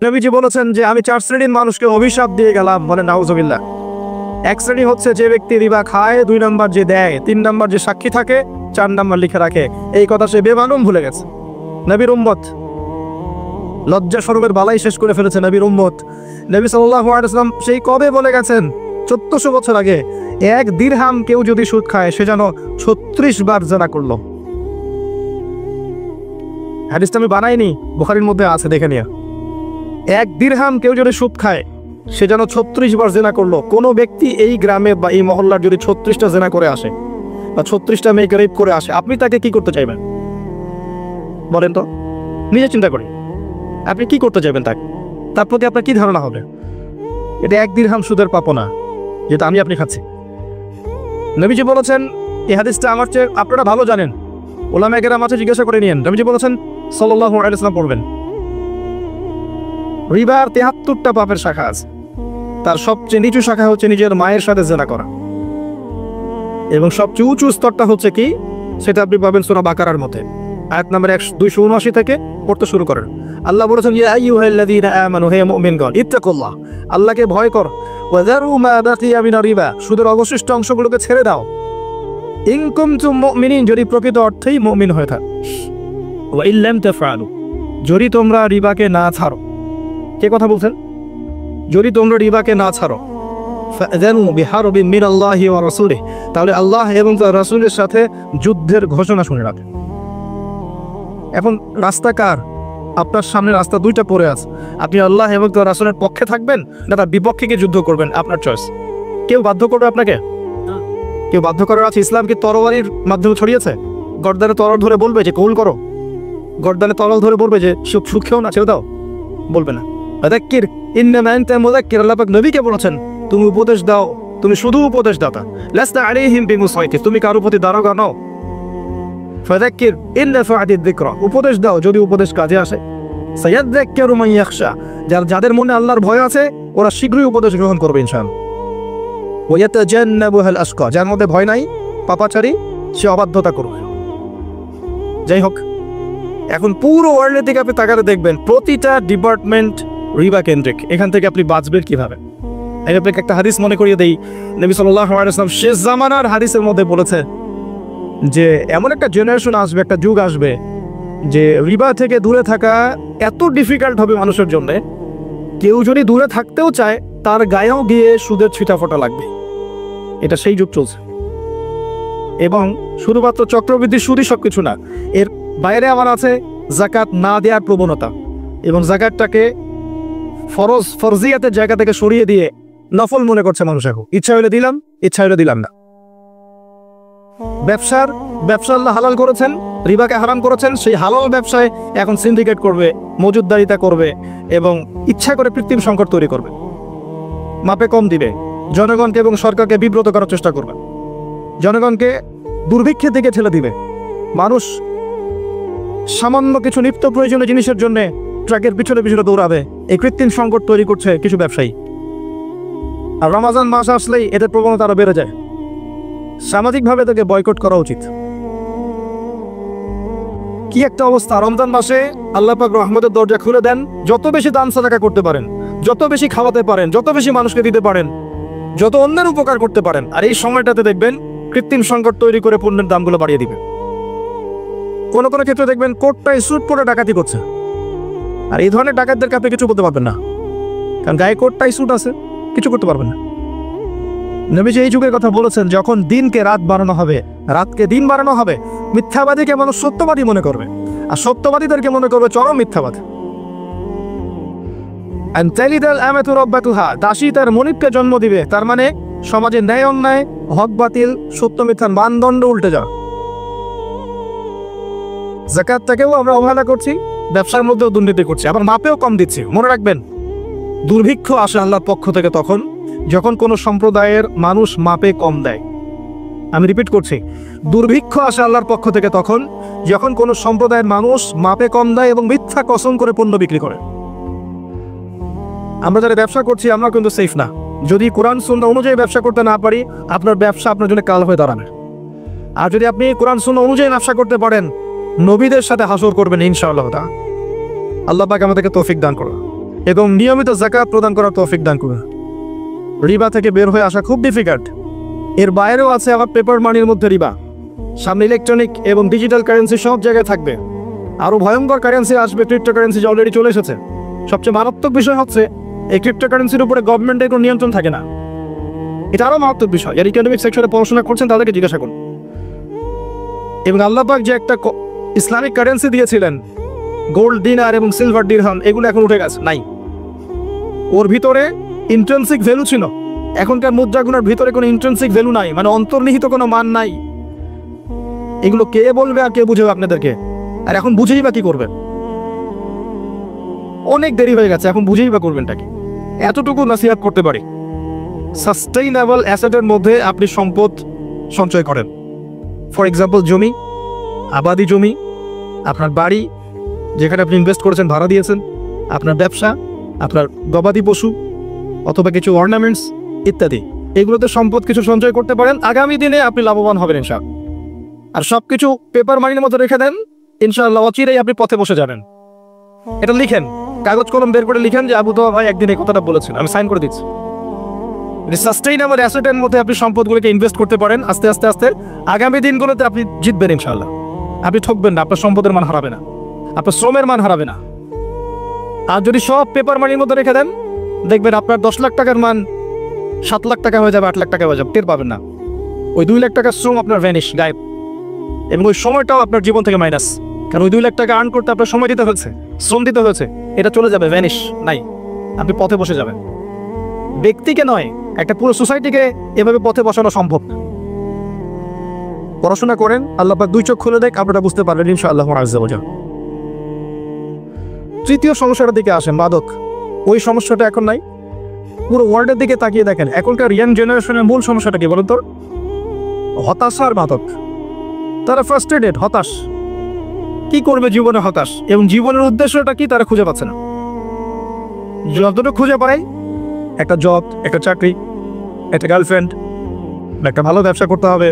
নবীজি বলেছেন যে আমি 4 শ্রেণীর মানুষকে অভিশাপ দিয়ে গেলাম, বলে নাউজুবিল্লাহ। এক শ্রেণী হচ্ছে যে ব্যক্তি রিবা খায়, 2 নাম্বার যে দেয়, 3 নাম্বার যে সাক্ষী থাকে, 4 নাম্বার লিখে রাখে। এই কথা সে বেমালুম ভুলে গেছে। নবীর উম্মত লজ্জা শরমের বালাই শেষ করে ফেলেছে নবীর উম্মত। নবী সাল্লাল্লাহু আলাইহি ওয়াসাল্লাম সেই কবে বলে গেছেন, 1400 বছর আগে, 1 দিরহাম কেউ যদি সুদ খায় সে যেন 36 বার জিনা করলো। হাদিসটা আমি বানাইনি, বুখারীর মধ্যে আছে, দেখে নিয়া। 1 দিরহাম কেউ যদি সুদ খায় সে যেন 36 বার জিনা করলো। কোনো ব্যক্তি এই গ্রামে বা এই মহল্লার যদি 36টা জিনা করে আসে বা 36টা মেয়েকে রেপ করে আসে, আপনি তাকে কি করতে চাইবেন বলেন তো? নিজে চিন্তা করি, আপনি কি করতে চাইবেন তাকে? তার প্রতি আপনার কি ধারণা হবে? এটা 1 দিরহাম সুদের পাপ না, যেটা আমি আপনি খাচ্ছি। নবীজি বলেছেন, এই হাদিসটা আমার চেয়ে আপনারা ভালো জানেন, ওলামায়ে কেরাম আছে, জিজ্ঞাসা করে নিয়েন। নবীজি বলেছেন সাল্লাল্লাহু আলাইহি ওয়াসাল্লাম পড়বেন, রিবার 73টা পাপের শাখা আছে, তার সবচেয়ে নিচু শাখা হচ্ছে নিজের মায়ের সাথে জিনা করা, এবং সবচেয়ে উঁচু স্তরটা হচ্ছে কি, সেটা আপনি পাবেন সূরা বাকারার মধ্যে আয়াত নম্বর 279 থেকে পড়তে শুরু করেন। আল্লাহ বলেছেন, ইয়া আইয়ুহাল্লাযীনা আমানু, হে মুমিনগণ, ইত্তাকুল্লাহ, আল্লাহকে ভয় কর, ওয়া যারু মা বাকিয়া মিনার রিবা, সুদের অবশিষ্ট অংশগুলোকে ছেড়ে দাও, ইন কুনতুম মুমিনিন, যদি প্রকৃত অর্থেই মুমিন হয়ে থাকো, ওয়া ইল্লাম তাফআলু, যদি তোমরা রিবাকে না ছাড়ো। কে কথা বলছেন? যদি তোমরা রিবাকে না ছাড়ো, ফাযানু বিহারবিন মিনাল্লাহি ওয়া রাসূলিহি, তাহলে আল্লাহ এবং তার রাসূলের সাথে যুদ্ধের ঘোষণা শুনে রাখ। এখন রাস্তা কার? আপনার সামনে রাস্তা 2টা পড়ে আছে, আপনি আল্লাহ এবং তার রাসূলের পক্ষে থাকবেন না তার বিপক্ষে গিয়ে যুদ্ধ করবেন, আপনার চয়েস। কেউ বাধ্য করবে আপনাকে? কেউ বাধ্য করার আছে? ইসলাম কি তরবারির মাধ্যমে ছড়িয়েছে? গর্দানে তরল ধরে বলবে যে কবুল করো? গর্দানে তরল ধরে বলবে যে সুখ খেও না, ছেড়ে দাও? বলবে না। ফাযাক্কির ইন্নামা আনতা মুযাক্কির, আল্লাহ পাক নবীকে বলেছেন তুমি উপদেশ দাও, তুমি শুধু উপদেশ দাতা, লাস্তা আলাইহিম বিমুসাইতির, তুমি কারো প্রতি দারোগা নও। ফাযাক্কির ইন নাফা'আতিদ যিকরা, উপদেশ দাও যদি উপদেশ কাজে আসে। সায়াযাক্কারু মান ইয়াখশা, যাদের মনে আল্লাহর ভয় আছে ওরা শীঘ্রই উপদেশ গ্রহণ করবে ইনশাআল্লাহ। ওয়া ইয়াতাজান্নাবুহাল আশকা, যার মধ্যে ভয় নাই, পাপাচারী, সে অবাধ্যতা করবে। যাই হোক, এখন পুরো ওয়ার্ল্ডের দিকে আপনি তাকাতে দেখবেন প্রতিটা ডিপার্টমেন্ট রিবা কেন্দ্রিক। এখান থেকে আপনি বাঁচবেন কিভাবে? আমি আপনাকে একটা হাদিস মনে করিয়ে দেই। নবী সাল্লাল্লাহু আলাইহি ওয়াসাল্লাম শেষ জামানার হাদিসের মধ্যে বলেছে যে এমন একটা জেনারেশন আসবে, একটা যুগ আসবে যে রিবা থেকে দূরে থাকা এত ডিফিকাল্ট হবে মানুষের জন্য, কেউ যদি দূরে থাকতেও চায় তার গায়েও গিয়ে সুদের ছিটাফোঁটা লাগবে। এটা সেই যুগ চলছে। এবং শুধুমাত্র চক্রবৃদ্ধি সুদই সবকিছু না, এর বাইরে আমার আছে যাকাত না দেওয়ার প্রবণতা, এবং যাকাতটাকে ফরজিয়াতের জায়গা থেকে সরিয়ে দিয়ে নফল মনে করছে মানুষ। এখন ইচ্ছা হলে দিলাম, ইচ্ছা হলে দিলাম না। ব্যবসা আল্লাহ হালাল করেছেন, রিবাকে হারাম করেছেন, সেই হালাল ব্যবসায় এখন সিন্ডিকেট করবে, মজুদদারিতা করবে, এবং ইচ্ছা করে কৃত্রিম সংকট তৈরি করবে, মাপে কম দিবে, জনগণকে এবং সরকারকে বিব্রত করার চেষ্টা করবে, জনগণকে দুর্ভিক্ষের দিকে ঠেলে দিবে। মানুষ সামান্য কিছু নিত্য প্রয়োজনীয় জিনিসের জন্য ট্রাকের পিছনে পিছনে দৌড়াবে, এই কৃত্রিম সংকট তৈরি করছে কিছু ব্যবসায়ী। আর রমজান মাস আসলেই এদের প্রবণতা আরো বেড়ে যায়। সামাজিকভাবে তাকে বয়কট করা উচিত। কি একটা অবস্থা! রমজান মাসে আল্লাহ পাক রহমতের দরজা খুলে দেন, যত বেশি দান সাদাকা করতে পারেন, যত বেশি খাওয়াতে পারেন, যত বেশি মানুষকে দিতে পারেন, যত অন্যের উপকার করতে পারেন। আর এই সময়টাতে দেখবেন কৃত্রিম সংকট তৈরি করে পণ্যের দামগুলো বাড়িয়ে দিবে। কোনো কোনো ক্ষেত্রে দেখবেন কোটটাই স্যুট পরে ডাকাতি করছে, আর এই ধরনের ডাকাতদেরকে আপনি কিছু করতে পারবেন না, কারণ গায়ে কোটটাই স্যুট আছে, কিছু করতে পারবেন না। নবীজি এই যুগের কথা বলেছেন, যখন দিনকে রাত বাড়ানো হবে, রাতকে দিন বাড়ানো হবে, মিথ্যাবাদীকে মানুষ সত্যবাদী মনে করবে, আর সত্যবাদীদেরকে মনে করবে চরম মিথ্যাবাদী। দাসী তার মনিবকে জন্ম দিবে, তার মানে সমাজে ন্যায় অন্যায়, হক বাতিল, সত্য মিথ্যার মানদণ্ড উল্টে যাওয়া। যাকাতটাকেও আমরা অবহেলা করছি, ব্যবসার মধ্যেও দুর্নীতি করছি, আবার মাপেও কম দিচ্ছি। মনে রাখবেন, দুর্ভিক্ষ আসে আল্লাহর পক্ষ থেকে তখন যখন কোনো সম্প্রদায়ের মানুষ মাপে কম দেয়। আমি রিপিট করছি, দুর্ভিক্ষ আসে আল্লাহর পক্ষ থেকে তখন যখন কোনো সম্প্রদায়ের মানুষ মাপে কম দেয় এবং মিথ্যা কসম করে পণ্য বিক্রি করে। আমরা যারা ব্যবসা করছি আমরা কিন্তু সেফ না। যদি কোরআন সুন্নাহ অনুযায়ী ব্যবসা করতে না পারি, আপনার ব্যবসা আপনার জন্য কাল হয়ে দাঁড়াবে। আর যদি আপনি কোরআন সুন্নাহ অনুযায়ী ব্যবসা করতে পারেন, নবীদের সাথে হাসর করবেন ইনশাআল্লাহ। আল্লাহ পাক আমাদেরকে তৌফিক দান করুন। এবং নিয়মিত যাকাত প্রদান করার তৌফিক দান করুন। রিবা থেকে বের হয়ে আসা খুব ডিফিকাল্ট। এর বাইরেও আছে আবার পেপার মানির মধ্যে রিবা। সামনে ইলেকট্রনিক এবং ডিজিটাল কারেন্সি সব জায়গায় থাকবে। আরও ভয়ঙ্কর কারেন্সি আসবে, ক্রিপ্টোকারেন্সি যে অলরেডি চলে এসেছে। সবচেয়ে মারাত্মক বিষয় হচ্ছে এই ক্রিপ্টোকারেন্সির উপরে গভর্নমেন্টের কোনো নিয়ন্ত্রণ থাকে না। এটা আরও মারাত্মক বিষয়। এর ইকোনমিক সেকশনে পড়াশোনা করছেন তাদেরকে জিজ্ঞাসা করুন। এবং আল্লাহ পাক যে একটা ইসলামিক কারেন্সি দিয়েছিলেন, গোল্ড দিনার এবং সিলভার দিরহাম, এগুলো এখন উঠে গেছে, নাই। ওর ভিতরে ইন্ট্রেন্সিক ভ্যালু ছিল। এখনকার মুদ্রাগুলোর ভিতরে কোনো ইন্ট্রেন্সিক ভ্যালু নাই, মানে অন্তর্নিহিত কোনো মান নাই। এগুলো কে বলবে আর কে বুঝেবে আপনাদেরকে? আর এখন বুঝেই বা কি করবেন? অনেক দেরি হয়ে গেছে, এখন বুঝেই বা করবেনটা কি? এতটুকু নাসিহাত করতে পারি, সাস্টেইনেবল অ্যাসেটের মধ্যে আপনি সম্পদ সঞ্চয় করেন। ফর এক্সাম্পল, জমি, আবাদি জমি, আপনার বাড়ি যেখানে আপনি ইনভেস্ট করেছেন, ভাড়া দিয়েছেন, আপনার ব্যবসা, আপনার গবাদি পশু অথবা কিছু অর্নামেন্টস ইত্যাদি, এগুলোতে সম্পদ কিছু সঞ্চয় করতে পারেন। আগামী দিনে আপনি লাভবান হবেন ইনশাআল্লাহ। আর সব কিছু পেপার মানির মধ্যে রেখে দেন, ইনশাআল্লাহ অচিরেই আপনি পথে বসে যাবেন। এটা লিখেন, কাগজ কলম বের করে লিখেন যে আবু তোয়া ভাই একদিন এই কথাটা বলেছেন, আমি সাইন করে দিচ্ছি। সাস্টেইনেবল অ্যাসেটের মধ্যে আপনি সম্পদগুলোকে ইনভেস্ট করতে পারেন। আস্তে আস্তে আস্তে আগামী দিনগুলোতে আপনি জিতবেন ইনশাআল্লাহ। আপনি ঠকবেন না, আপনার সম্পদের মান হারাবে না, আপনার শ্রমের মান হারাবে না। আর যদি সব পেপার মানির মধ্যে রেখে দেন, দেখবেন আপনার 10 লাখ টাকার মান 7 লাখ টাকা হয়ে যাবে, 8 লাখ টাকা হয়ে যাবে, টের পাবেন না। ওই 2 লাখ টাকার শ্রম আপনার ভ্যানিশ, গায়েব। এবং ওই সময়টাও আপনার জীবন থেকে মাইনাস, কারণ ওই 2 লাখ টাকা আর্ন করতে আপনার সময় দিতে হয়েছে, শ্রম দিতে হয়েছে, এটা চলে যাবে, ভ্যানিশ, নাই। আপনি পথে বসে যাবেন। ব্যক্তিকে নয়, একটা পুরো সোসাইটিকে এভাবে পথে বসানো সম্ভব না। পড়াশোনা করেন, আল্লাহ পাক 2 চোখ খুলে দেখ, আপনারা বুঝতে পারবেন ইনশাআল্লাহ আযজা ওয়া জাল্লা। তৃতীয় সমস্যাটার দিকে আসেন, মাদক। ওই সমস্যাটা এখন নাই। পুরো ওয়ার্ল্ডের দিকে তাকিয়ে দেখেন, এখনকার ইয়াং জেনারেশনের মূল সমস্যাটা কি বলুন তো? হতাশার মাদক। তারা ফ্রাস্ট্রেটেড, হতাশ। কি করবে জীবনে, হতাশ। এবং জীবনের উদ্দেশ্যটা কি তারা খুঁজে পাচ্ছে না। যতটুকু খুঁজে পায়, একটা জব, একটা চাকরি, একটা গার্লফ্রেন্ড, একটা ভালো ব্যবসা করতে হবে,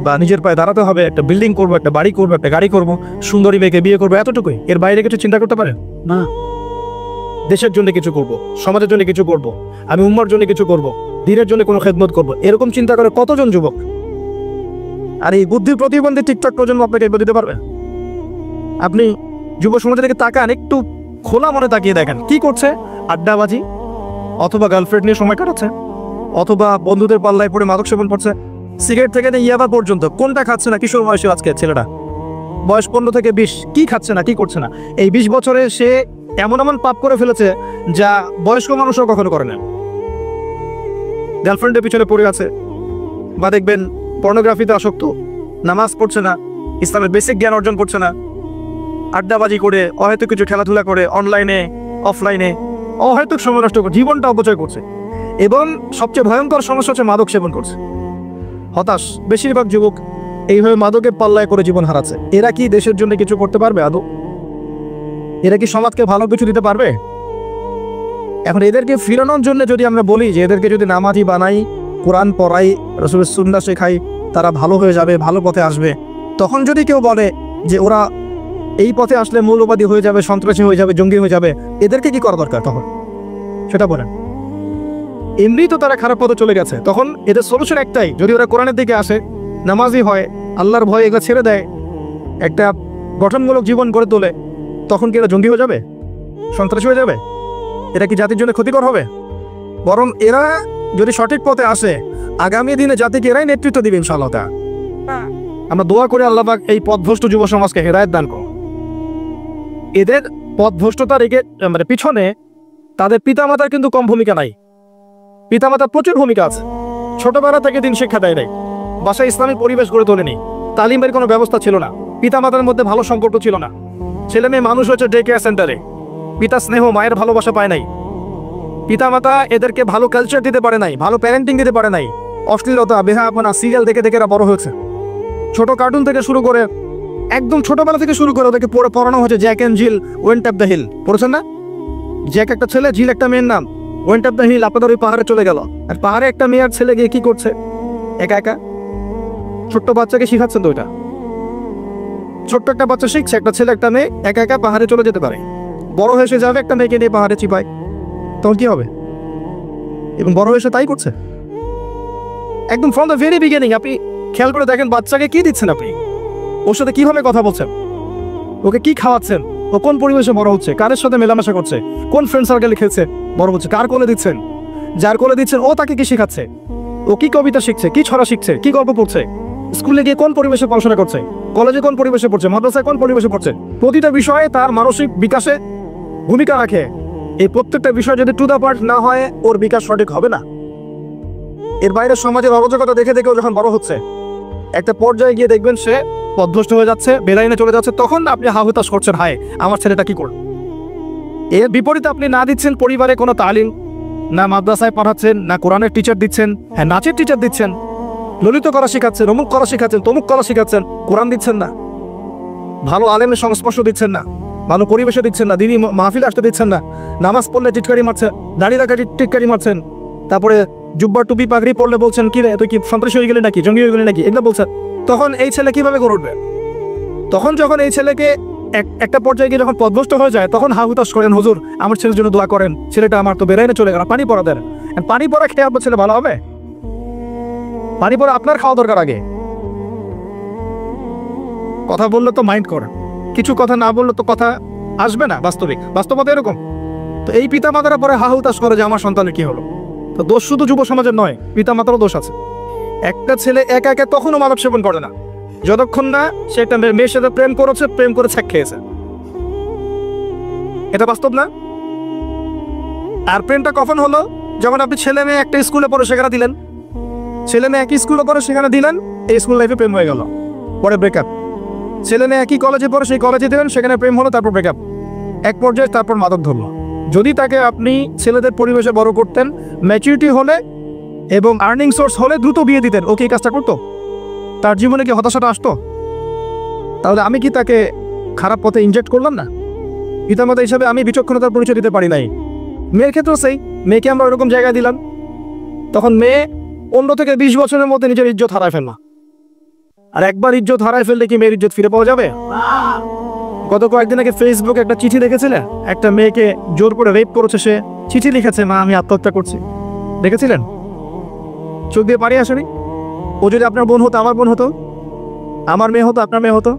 বা নিজের পায়ে দাঁড়াতে হবে, একটা বিল্ডিং করবো, একটা বাড়ি করবো, একটা গাড়ি করবো, সুন্দরী মেয়েকে বিয়ে করবো, এতটুকুই। এর বাইরে কিছু চিন্তা করতে পারে না। দেশের জন্য কিছু করব, সমাজের জন্য কিছু করব, আমি উম্মার জন্য কিছু করব, দিনের জন্য কোনো খেদমত করব, এরকম চিন্তা করে কতজন যুবক? আর এই বুদ্ধি প্রতিবন্ধী টিকটক প্রজন্ম আপনাকে এগুলো দিতে পারবে? আপনি যুব সমাজের দিকে তাকান, একটু খোলা মনে তাকিয়ে দেখেন কি করছে। আড্ডাবাজি, অথবা গার্লফ্রেন্ড নিয়ে সময় কাটাচ্ছে, অথবা বন্ধুদের পাল্লায় পড়ে মাদক সেবন করছে। সিগারেট থেকে নিয়ে ইয়াবা পর্যন্ত কোনটা খাচ্ছে না কিশোর বয়সে আজকে ছেলেটা, বয়স 15 থেকে 20, কি খাচ্ছে না, কি করছে না। এই 20 বছরে সে এমন এমন পাপ করে ফেলেছে যা বয়স্ক মানুষও কখনো করে না। গার্লফ্রেন্ডের পিছনে পড়ে আছে, বা দেখবেন পর্নোগ্রাফিতে আসক্ত, নামাজ পড়ছে না, ইসলামের বেসিক জ্ঞান অর্জন করছে না, আড্ডাবাজি করে, অহেতুক কিছু খেলাধুলা করে, অনলাইনে অফলাইনে অহেতুক সময় নষ্ট করে জীবনটা অপচয় করছে। এবং সবচেয়ে ভয়ঙ্কর সমস্যা হচ্ছে মাদক সেবন করছে। হতাশ বেশিরভাগ যুবক এইভাবে মাদকের পাল্লায় করে জীবন হারাচ্ছে। এরা কি দেশের জন্য কিছু করতে পারবে আদৌ? এরা কি সমাজকে ভালো কিছু দিতে পারবে? এখন এদেরকে ফিরানোর জন্য যদি আমরা বলি যে এদেরকে যদি নামাজি বানাই, কোরআন পড়াই, রাসূলের সুন্নাহ শেখাই, তারা ভালো হয়ে যাবে, ভালো পথে আসবে, তখন যদি কেউ বলে যে ওরা এই পথে আসলে মৌলবাদী হয়ে যাবে, সন্ত্রাসী হয়ে যাবে, জঙ্গি হয়ে যাবে, এদেরকে কি করা দরকার তখন? সেটা বলেন। এমনি তো তারা খারাপ পথে চলে গেছে, তখন এদের সলিউশন একটাই, যদি ওরা কোরআনের দিকে আসে, নামাজি হয়, আল্লাহর ভয় এগুলো ছেড়ে দেয়, একটা গঠনমূলক জীবন গড়ে তোলে, তখন কি এরা জঙ্গি হয়ে যাবে, সন্ত্রাসী হয়ে যাবে? এটা কি জাতির জন্য ক্ষতিকর হবে? বরং এরা যদি সঠিক পথে আসে, আগামী দিনে জাতিকে এরাই নেতৃত্ব দিবে ইনশাআল্লাহ। আমরা দোয়া করে আল্লাহ পাক এই পথভ্রষ্ট যুব সমাজকে হেদায়েত দান করুন। এদের পথভ্রষ্টতার মানে পিছনে তাদের পিতামাতার কিন্তু কম ভূমিকা নাই। পিতামাতার প্রচুর ভূমিকা আছে। ছোটবেলা থেকে দিন শিক্ষা দেয় নাই, বাসায় ইসলামিক পরিবেশ গড়ে তোলেনি, তালিমের কোনো ব্যবস্থা ছিল না, পিতামাতার মধ্যে ভালো সম্পর্ক ছিল না, ছেলে মেয়ে মানুষ হচ্ছে ডে কেয়ার সেন্টারে, পিতা স্নেহ মায়ের ভালোবাসা পায় নাই, পিতামাতা এদেরকে ভালো কালচার দিতে পারে নাই, ভালো প্যারেন্টিং দিতে পারে নাই, অশ্লীলতা, বেহায়াপনা, সিরিয়াল দেখে দেখে এরা বড় হয়েছে। ছোট কার্টুন থেকে শুরু করে, একদম ছোটবেলা থেকে শুরু করে ওদেরকে পড়ানো হচ্ছে Jack and Jill, went of the hill. পড়েছেন না? জ্যাক একটা ছেলে, জিল একটা মেয়ের নাম, ওয়েন্ট অফ দ্য হিল আপনাদের ওই পাহাড়ে চলে গেল। আর পাহাড়ে একটা মেয়ে আর ছেলে গিয়ে কি করছে? একা একা ছোট্ট বাচ্চাকে শিখাচ্ছেন তো? ওইটা ছোট্ট একটা বাচ্চা শিখছে, একটা ছেলে একটা মেয়ে একা একা পাহাড়ে চলে যেতে পারে, বড় হয়ে সে যাবে একটা মেয়েকে নিয়ে পাহাড়ে চিপায়, তখন কি হবে? এবং বড় হয়েছে তাই করছে। একদম ফ্রম দ্য ভেরি বিগিনিং আপনি খেয়াল করে দেখেন বাচ্চাকে কি দিচ্ছেন, আপনি ওর সাথে কিভাবে কথা বলছেন, ওকে কি খাওয়াচ্ছেন, ও কোন পরিবেশে বড় হচ্ছে, কারের সাথে মেলামেশা করছে, কোন ফ্রেন্ড সার্কেলে খেলছে বড় হচ্ছে, কার কোলে দিচ্ছেন, যার কোলে দিচ্ছেন ও তাকে কি শেখাচ্ছে, ও কি কবিতা শিখছে, কি ছড়া শিখছে, কি গল্প পড়ছে, স্কুলে গিয়ে কোন পরিবেশে পড়াশোনা করছে, কলেজে কোন পরিবেশে পড়ছে, মাদ্রাসায় কোন পরিবেশে পড়ছে। প্রতিটা বিষয়ে তার মানসিক বিকাশে ভূমিকা রাখে। এই প্রত্যেকটা বিষয় যদি টু দা পার্ট না হয় ওর বিকাশ সঠিক হবে না। এর বাইরে সমাজের অরাজকতা দেখে দেখে যখন বড় হচ্ছে একটা পর্যায়ে গিয়ে দেখবেন সে পথভ্রষ্ট হয়ে যাচ্ছে, বেলাইনে চলে যাচ্ছে, তখন আপনি হাহুতাশ করছেন, হায় আমার ছেলেটা কি করল। এর বিপরীতে আপনি না দিচ্ছেন পরিবারে কোনো তালিম, না মাদ্রাসায় পড়াচ্ছেন, না কোরআনের টিচার দিচ্ছেন, হ্যাঁ নাচের টিচার দিচ্ছেন, ললিত করা শেখাচ্ছেন, অমুক করা শেখাচ্ছেন, তমুক করা শেখাচ্ছেন, কোরআন দিচ্ছেন না, ভালো আলেমের সংস্পর্শ দিচ্ছেন না, ভালো পরিবেশে দিচ্ছেন না, দিদি মাহফিল আসতে দিচ্ছেন না, নামাজ পড়লে টিটকারি মারছেন, দাঁড়িয়ে রাখা টিটকারি মারছেন, তারপরে জুব্বা টুপি পাগড়ি পড়লে বলছেন কি রে তুই কি সন্ত্রাসী হয়ে গেলি নাকি, জঙ্গি হয়ে গেলি নাকি, এগুলো বলছেন। তখন এই ছেলে কিভাবে গড়ে উঠবে? তখন যখন এই ছেলেকে একটা পর্যায়ে গিয়ে যখন পথভ্রষ্ট হয়ে যায় তখন হাহুতাশ করেন, হুজুর আমার ছেলের জন্য দোয়া করেন, ছেলেটা আমার তো বেলাইনে চলে গেল, পানি পড়া দেন। পানি পড়া খেয়ে আপনার ছেলে ভালো হবে? পানি পড়া আপনার খাওয়া দরকার আগে। কথা বললে তো মাইন্ড করেন, কিছু কথা না বললে তো কথা আসবে না। বাস্তবতা এরকম। তো এই পিতা মাতারা পরে হাহুতাশ করে যে আমার সন্তানের কি হলো। তো দোষ শুধু যুব সমাজের নয়, পিতা মাতারও দোষ আছে। একটা ছেলে একা একা তখনও মাদক সেবন করে না যতক্ষণ না সে একটা মেয়ের সাথে প্রেম করেছে, প্রেম করে ছ্যাক খেয়েছে। এটা বাস্তব না? আর প্রেমটা কখন হলো? যখন আপনি ছেলে মেয়ে একটা স্কুলে পড়ে সেখানে দিলেন, ছেলে মেয়ে একই স্কুলে পড়ে সেখানে দিলেন, এই স্কুল লাইফে প্রেম হয়ে গেল, পরে ব্রেকআপ। ছেলে মেয়ে একই কলেজে পড়ে সেই কলেজে দিলেন, সেখানে প্রেম হলো, তারপর ব্রেকআপ, এক পর্যায়ে তারপর মাদক ধরলো। যদি তাকে আপনি ছেলেদের পরিবেশে বড় করতেন, ম্যাচুরিটি হলে এবং আর্নিং সোর্স হলে দ্রুত বিয়ে দিতেন, ওকে এই কাজটা করতো? তার জীবনে কি হতাশাটা আসতো? তাহলে আমি কি তাকে খারাপ পথে ইনজেক্ট করলাম না? পিতামাতা হিসাবে আমি বিচক্ষণতার পরিচয় দিতে পারি নাই। মেয়ের ক্ষেত্রেও সেই, মেয়েকে আমরা ওরকম জায়গায় দিলাম, তখন মেয়ে 15 থেকে 20 বছরের মধ্যে নিজের ইজ্জত হারায় ফেলল। আর একবার ইজ্জত হারায় ফেললে কি মেয়ের ইজ্জত ফিরে পাওয়া যাবে? গত কয়েকদিন আগে ফেসবুকে একটা চিঠি দেখেছিলেন, একটা মেয়েকে জোর করে রেপ করেছে, সে চিঠি লিখেছে, মা আমি আত্মহত্যা করছি। দেখেছিলেন? চোখ দিয়ে পানি আসেনি? ও যদি আপনার বোন হতো, আমার বোন হতো, আমার মেয়ে হতো, আপনার মেয়ে হতো।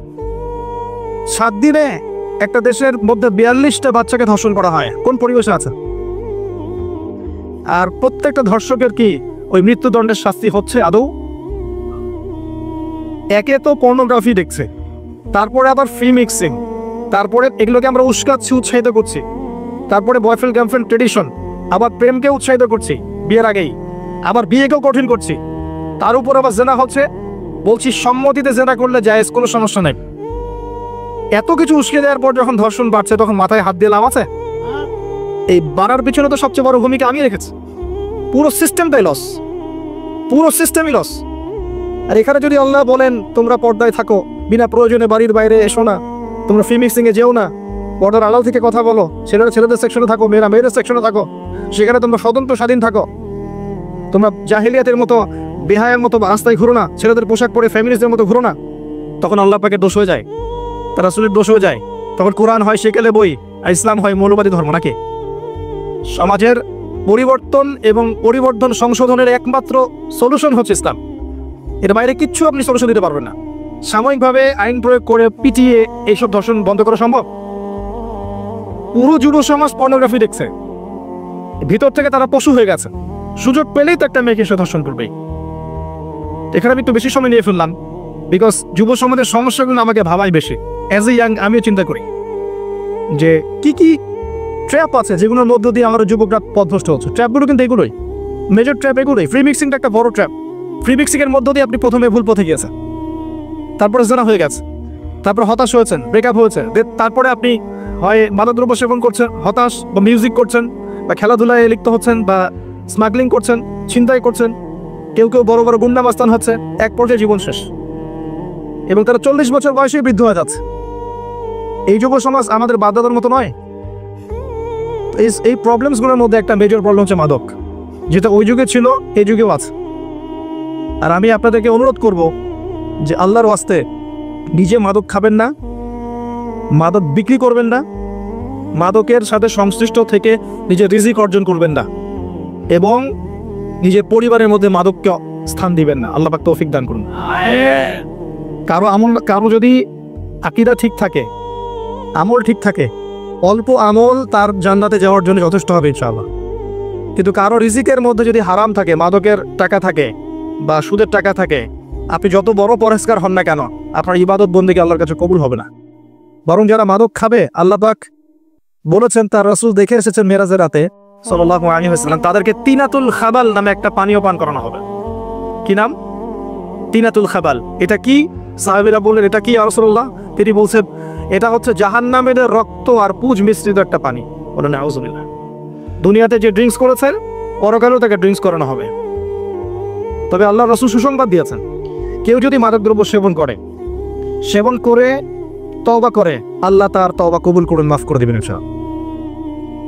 7 দিনে একটা দেশের মধ্যে 42টা বাচ্চাকে ধর্ষণ করা হয়, কোন পরিবেশে আছে? আর প্রত্যেকটা ধর্ষকের কি ওই মৃত্যুদণ্ডের শাস্তি হচ্ছে আদৌ? একে তো পর্নোগ্রাফি দেখছে, তারপরে আবার ফ্রি মিক্সিং, তারপরে এগুলোকে আমরা উস্কাচ্ছি, উৎসাহিত করছি, তারপরে বয়ফ্রেন্ড গার্লফ্রেন্ড ট্রেডিশন, আবার প্রেমকে উৎসাহিত করছি বিয়ের আগেই, আবার বিয়েকেও কঠিন করছি, তার উপর আবার জেনা হচ্ছে। বলছি সম্মতিতে জেনা করলে জায়েজ, কোনো সমস্যা নেই। এত কিছু উস্কে দেওয়ার পর যখন ধর্ষণ বাড়ছে তখন মাথায় হাত দিয়ে লাভ আছে? এই বাড়ার পিছনে তো সবচেয়ে বড় ভূমিকা আমি রেখেছি। পুরো সিস্টেমটাই লস, পুরো সিস্টেমই লস। আর এখানে যদি আল্লাহ বলেন তোমরা পর্দায় থাকো, বিনা প্রয়োজনে বাড়ির বাইরে এসো না, তোমরা ফ্রি মিক্সিং এ যেও না, পর্দার আড়াল থেকে কথা বলো, ছেলেরা ছেলেদের সেকশনে থাকো, মেয়েরা মেয়েদের সেকশনে থাকো, সেখানে তোমরা স্বতন্ত্র স্বাধীন থাকো, তোমরা জাহিলিয়াতের মতো বেহায়ের মতো রাস্তায় ঘুরো না, ছেলেদের পোশাক পরে ফ্যামিলিজদের মতো ঘুরো না, তখন আল্লাহ পাকের দোষ হয়ে যায়, তার রাসূলের দোষ হয়ে যায়। তখন কোরআন হয় সেকেলে বই, আর ইসলাম হয় মৌলবাদী ধর্ম নাকি? সমাজের পরিবর্তন এবং পরিবর্তন সংশোধনের একমাত্র সলিউশন হচ্ছে ইসলাম। এর বাইরে কিচ্ছু আপনি সলিউশন দিতে পারবেন না। সাময়িকভাবে আইন প্রয়োগ করে পিটিয়ে এইসব ধর্ষণ বন্ধ করা সম্ভব? পুরো যুব সমাজ পর্নোগ্রাফি দেখছে, ভিতর থেকে তারা পশু হয়ে গেছে, সুযোগ পেলেই তো একটা মেয়েকে সে ধর্ষণ করবে। এখানে আমি একটু বেশি সময় নিয়ে ফেললাম, বিকজ যুব সমাজের সমস্যাগুলো আমাকে ভাবাই বেশি। অ্যাজ এ ইয়াং আমিও চিন্তা করি যে কি কি ট্র্যাপ আছে যেগুলোর মধ্য দিয়ে আমার যুবকরা পথভ্রষ্ট হচ্ছে। ট্র্যাপগুলো কিন্তু এগুলোই, মেজর ট্র্যাপ এগুলোই। ফ্রি মিক্সিংটা একটা বড় ট্র্যাপ। ফ্রি মিক্সিং এর মধ্য দিয়ে আপনি প্রথমে ভুল পথে গিয়েছেন, তারপরে জেনা হয়ে গেছে, তারপর হতাশ হয়েছেন, ব্রেকআপ হয়েছে, তারপরে আপনি হয় মাদকদ্রব্য সেবন করছেন, হতাশ, বা মিউজিক করছেন, বা খেলাধুলায় লিপ্ত হচ্ছেন, বা স্মাগলিং করছেন, ছিনতাই করছেন, কেউ কেউ বড় বড় গুন্ডা মাস্তান হচ্ছে, এক পর্যায়ে জীবন শেষ, এবং তারা 40 বছর বয়সে বৃদ্ধ হয়ে যাচ্ছে। এই যুব সমাজ আমাদের বাধ্যতার মতো নয়। এই প্রবলেমসগুলোর মধ্যে একটা মেজর প্রবলেম হচ্ছে মাদক, যেটা ওই যুগে ছিল, এই যুগেও আছে। আর আমি আপনাদেরকে অনুরোধ করব যে আল্লাহর ওয়াস্তে নিজে মাদক খাবেন না, মাদক বিক্রি করবেন না, মাদকের সাথে সংশ্লিষ্ট থেকে নিজের রিজিক অর্জন করবেন না এবং নিজের পরিবারের মধ্যে মাদককে স্থান দিবেন না। আল্লাহ পাক তৌফিক দান করুন। কারো যদি আকীদা ঠিক থাকে, আমল ঠিক থাকে, অল্প আমল তার জান্নাতে যাওয়ার জন্য যথেষ্ট হবে ইনশাআল্লাহ। কিন্তু কারো রিজিকের মধ্যে যদি হারাম থাকে, মাদকের টাকা থাকে বা সুদের টাকা থাকে, আপনি যত বড় পরেশগার হন না কেন, আপনার ইবাদত বন্দেগী আল্লাহর কাছে কবুল হবে না। বরং যারা মাদক খাবে, আল্লাহ পাক বলেছেন, তার রাসূল দেখে এসেছেন মেরাজের রাতে সাল্লাল্লাহু আলাইহি ওয়াসাল্লাম, তাদেরকে তিনাতুল খাবাল নামে একটা পানীয় পান করানো হবে। কি নাম? তিনাতুল খাবাল। এটা কি? সাহাবীরা বললেন, এটা কি ইয়া রাসূলুল্লাহ? তিনি বলছেন, এটা হচ্ছে জাহান্নামের রক্ত আর পুজ মিশ্রিত একটা পানি। বলেন আউযুবিল্লাহ। দুনিয়াতে যে ড্রিঙ্কস করেছেন, পরকালেও তাকে ড্রিঙ্কস করানো হবে। তবে আল্লাহ রাসূল সুসংবাদ দিয়েছেন, কেউ যদি মাদকদ্রব্য সেবন করে তওবা করে, আল্লাহ তার তওবা কবুল করুন, মাফ করে দিবেন ইনশাআল্লাহ।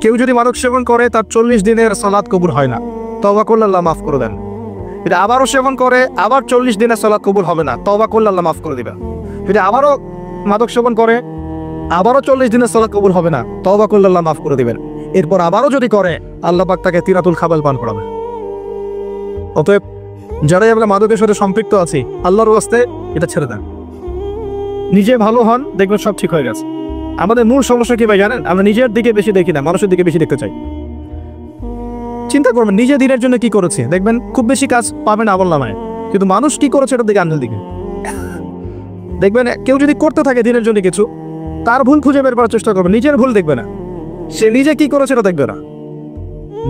কেউ যদি মাদক সেবন করে, তার 40 দিনের সালাত কবুল হয় না, তওবা করলে আল্লাহ মাফ করে দেন। যদি আবারও সেবন করে, আবার 40 দিনের সালাত কবুল হবে না, তওবা করলে আল্লাহ মাফ করে দিবেন। যদি আবারও মাদক সেবন করে, আবারও 40 দিনের সালাত কবুল হবে না, তওবা করলে আল্লাহ মাফ করে দিবেন। এরপর আবারও যদি করে, আল্লাহ পাক তাকে তিনাতুল খাবাল পান করাবেন। অতএব যারাই আমরা মাদকের সাথে সম্পৃক্ত আছি, আল্লাহর ওয়াস্তে এটা ছেড়ে দেন। নিজে ভালো হন, দেখবেন সব ঠিক হয়ে গেছে। আমাদের মূল সমস্যা কি ভাই জানেন? আমরা নিজের দিকে বেশি দেখি না, মানুষের দিকে বেশি দেখতে চাই। চিন্তা করবেন নিজে দিনের জন্য কি করেছে, দেখবেন খুব বেশি কাজ পাবেন আমলনামায়, কিন্তু মানুষ কি করেছে এটার দিকে আনন্দের দিকে দেখবেন। কেউ যদি করতে থাকে দিনের জন্য কিছু, তার ভুল খুঁজে বের করার চেষ্টা করবে, নিজের ভুল দেখবে না। সে নিজে কি করেছে এটা দেখবে না।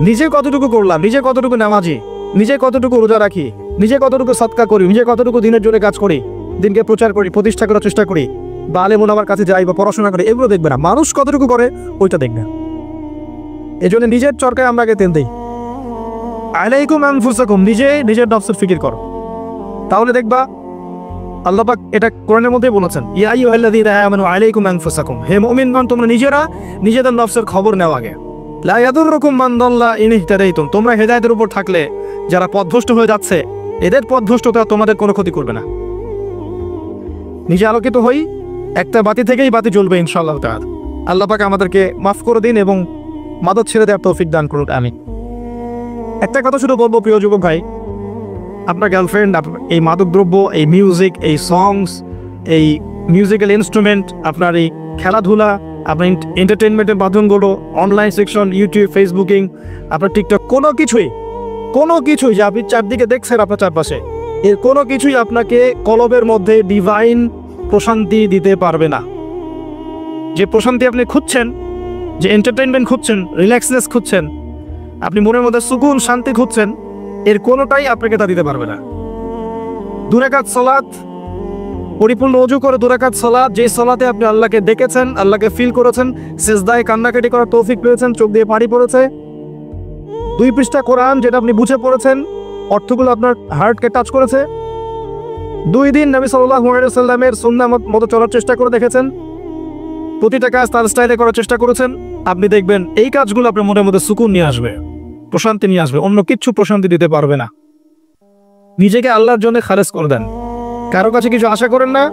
নিজে কতটুকু করলাম, নিজে কতটুকু নামাজি, নিজে কতটুকু রোজা রাখি, নিজে কতটুকু সদকা করি, নিজে কতটুকু দিনের জন্য কাজ করি, দিনকে প্রচার করি, প্রতিষ্ঠা করার চেষ্টা করি, বা আলেম ওলামার কাছে যাই বা পড়াশোনা করি, এগুলো দেখবে না। মানুষ কতটুকু করে ওইটা দেখবে। এই জন্য নিজের চরকায় আমরা আগে তেল দিই। আলাইকুম আনফুসাকুম, নিজের নফসের ফিকির করো, তাহলে দেখবা আল্লাহ পাক এটা কোরআনের মধ্যে বলেছেন, ইয়া আইয়ুহাল্লাযীনা আমানু আলাইকুম আনফুসাকুম, হে মুমিনগণ তোমরা নিজেদের নফসের খবর নাও আগে। লা ইয়াদুররুকুম মান দাল্লা ইন ইহতাদাইতুম, তোমরা হেদায়েতের উপর থাকলে যারা পথভ্রষ্ট হয়ে যাচ্ছে, এদের পথভ্রষ্টতা তোমাদের কোনো ক্ষতি করবে না। নিজে আলোকিত হই, একটা বাতি থেকেই বাতি জ্বলবে ইনশাআল্লাহ তাআলা। আল্লাহ পাক আমাদেরকে মাফ করে দিন এবং মাদক ছেড়ে দেওয়ার তৌফিক দান করুন, আমিন। একটা কথা শুধু বলবো প্রিয় যুবক ভাই, আপনার গার্লফ্রেন্ড, এই মাদকদ্রব্য, এই মিউজিক, এই সংস, এই মিউজিক্যাল ইনস্ট্রুমেন্ট, আপনার এই খেলাধুলা, আপনার এন্টারটেনমেন্টের মাধ্যমগুলো, অনলাইন সেকশন, ইউটিউব, ফেসবুকিং, আপনার টিকটক, কোনো কিছুই যে আপনি চারদিকে দেখছেন আপনার চারপাশে, এর কোনো কিছুই আপনাকে কলবের মধ্যে ডিভাইন প্রশান্তি দিতে পারবে না। যে প্রশান্তি আপনি খুঁজছেন, যে এন্টারটেনমেন্ট খুঁজছেন, রিল্যাক্সনেস খুঁজছেন, আপনি মনের মধ্যে সুকুন শান্তি খুঁজছেন, এর কোনোটাই আপনাকে তা দিতে পারবে না। 2 রাকাত সালাত, পরিপূর্ণ ওযু করে 2 রাকাত সালাত, যে সালাতে আপনি আল্লাহকে দেখেছেন, আল্লাহকে ফিল করেছেন, সিজদায় কান্নাকাটি করার তৌফিক পেয়েছেন, চোখ দিয়ে পানি পড়েছে, 2 পৃষ্ঠা কোরআন যেটা আপনি বুঝে পড়েছেন, অর্থগুলো আপনার হার্টকে টাচ করেছে, 2 দিন নবী সাল্লাল্লাহু আলাইহি ওয়াসাল্লামের সুন্নাহ মতো চলার চেষ্টা করে দেখেছেন, প্রতিটা কাজ তার স্টাইলে করার চেষ্টা করেছেন, আপনি দেখবেন এই কাজগুলো আপনার মনের মধ্যে সুকুন নিয়ে আসবে, প্রশান্তি নিয়ে আসবে। অন্য কিচ্ছু প্রশান্তি দিতে পারবে না। নিজেকে আল্লাহর জন্য খালেস করে দেন, কারো কাছে কিছু আশা করেন না,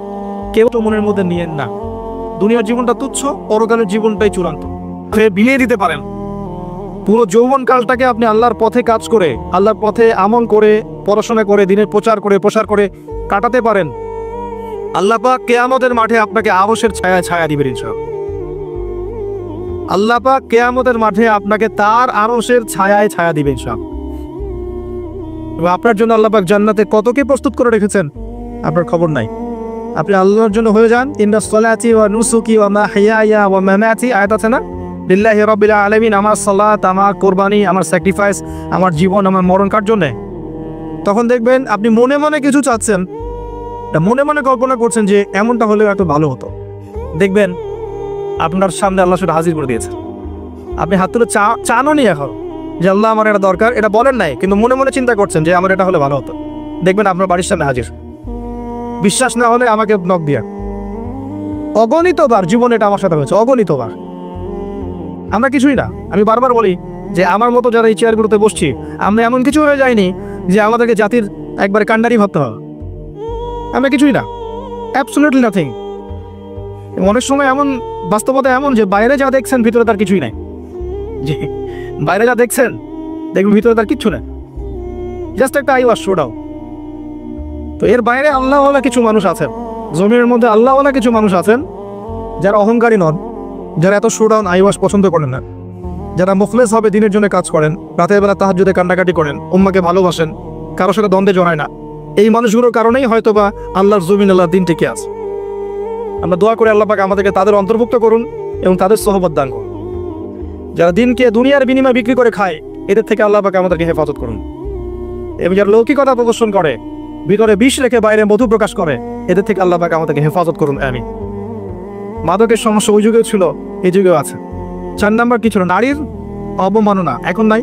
কেউ তো মনের মধ্যে নিয়েন না। দুনিয়ার জীবনটা তুচ্ছ, পরকালের জীবনটাই চূড়ান্ত। বিলিয়ে দিতে পারেন পুরো যৌবনকালটাকে আপনি আল্লাহর পথে কাজ করে, আল্লাহর পথে আমল করে, পড়াশোনা করে, দিনের প্রচার করে কাটাতে পারেন। আল্লাহ পাক কিয়ামতের মাঠে আপনাকে আরশের ছায়া দিবেন ইনশাআল্লাহ। আল্লাহ পাক কিয়ামতের মাঠে আপনাকে তার আরশের ছায়া দিবেন ইনশাআল্লাহ। এবং আপনার জন্য আল্লাহ পাক জান্নাতে কত কি প্রস্তুত করে রেখেছেন আপনার খবর নাই। আপনি আল্লাহর জন্য হয়ে যান। ইন্না সলাতি ওয়া নুসুকি ওয়া মাহইয়ায়া ওয়া মামাতি, আয়াত আছে না, লিল্লাহি রাব্বিল আলামিন, আমার সালাত, আমার কোরবানি, আমার স্যাক্রিফাইস, আমার জীবন, আমার মরণ কার জন্য। তখন দেখবেন আপনি মনে মনে কিছু চাচ্ছেন, মনে মনে কল্পনা করছেন যে এমনটা হলে এত ভালো হতো। দেখবেন আপনার সামনে আল্লাহ সেটা হাজির করে দিয়েছে। আপনি হাত তুলে চানও নি এখন যে আল্লাহ আমার এটা দরকার, এটা বলেন নাই, কিন্তু মনে মনে চিন্তা করছেন যে আমার এটা হলে ভালো হতো। দেখবেন আপনার বাড়ির সামনে হাজির। বিশ্বাস না হলে আমাকে নক দিয়া, অগণিতবার জীবনে এটা আমার সাথে হয়েছে, অগণিতবার। আমরা কিছুই না। আমি বারবার বলি যে আমার মতো যারা এই চেয়ারগুলোতে বসছি, আমরা এমন কিছু হয়ে যায়নি যে আমাদেরকে জাতির একবারে কান্ডারি ভাবতে হবে। আমরা কিছুই না, অ্যাবসলিউটলি নাথিং। অনেক সময় এমন বাস্তবতা এমন যে বাইরে যা দেখছেন ভিতরে তার কিছুই নাই। জি, বাইরে যা দেখছেন দেখবেন ভিতরে তার কিচ্ছু নেই, জাস্ট একটা আইওয়াশ শোডাও। তো এর বাইরে আল্লাহওয়ালা কিছু মানুষ আছেন, জমিনের মধ্যে আল্লাহওয়ালা কিছু মানুষ আছেন যারা অহংকারী নন, যারা এত শোডাউন আইওয়াশ পছন্দ করেন না, যারা মুখলেস হবে দিনের জন্য কাজ করেন, রাতের বেলা তাহাজ্জুদে কান্নাকাটি করেন, উম্মাকে ভালোবাসেন, কারোর সাথে দ্বন্দ্বে জড়ায় না। এই মানুষগুলোর কারণেই হয়তোবা আল্লাহর জমিন, আল্লাহর দিন টিকে আছে। আমরা দোয়া করে আল্লাহ পাক আমাদেরকে তাদের অন্তর্ভুক্ত করুন এবং তাদের সহবত দান করুন। যারা দিনকে দুনিয়ার বিনিময়ে বিক্রি করে খায়, এদের থেকে আল্লাহ পাক আমাদেরকে হেফাজত করুন। এবং যারা লৌকিকতা প্রদর্শন করে, ভিতরে বিষ রেখে বাইরে মধু প্রকাশ করে, এদের থেকে আল্লাহ পাক আমাদেরকে হেফাজত করুন। আমিন। মাদকের সমস্যা ওই যুগেও ছিল, এই যুগেও আছে। 4 নাম্বার কি ছিল? নারীর অবমাননা, এখন নাই।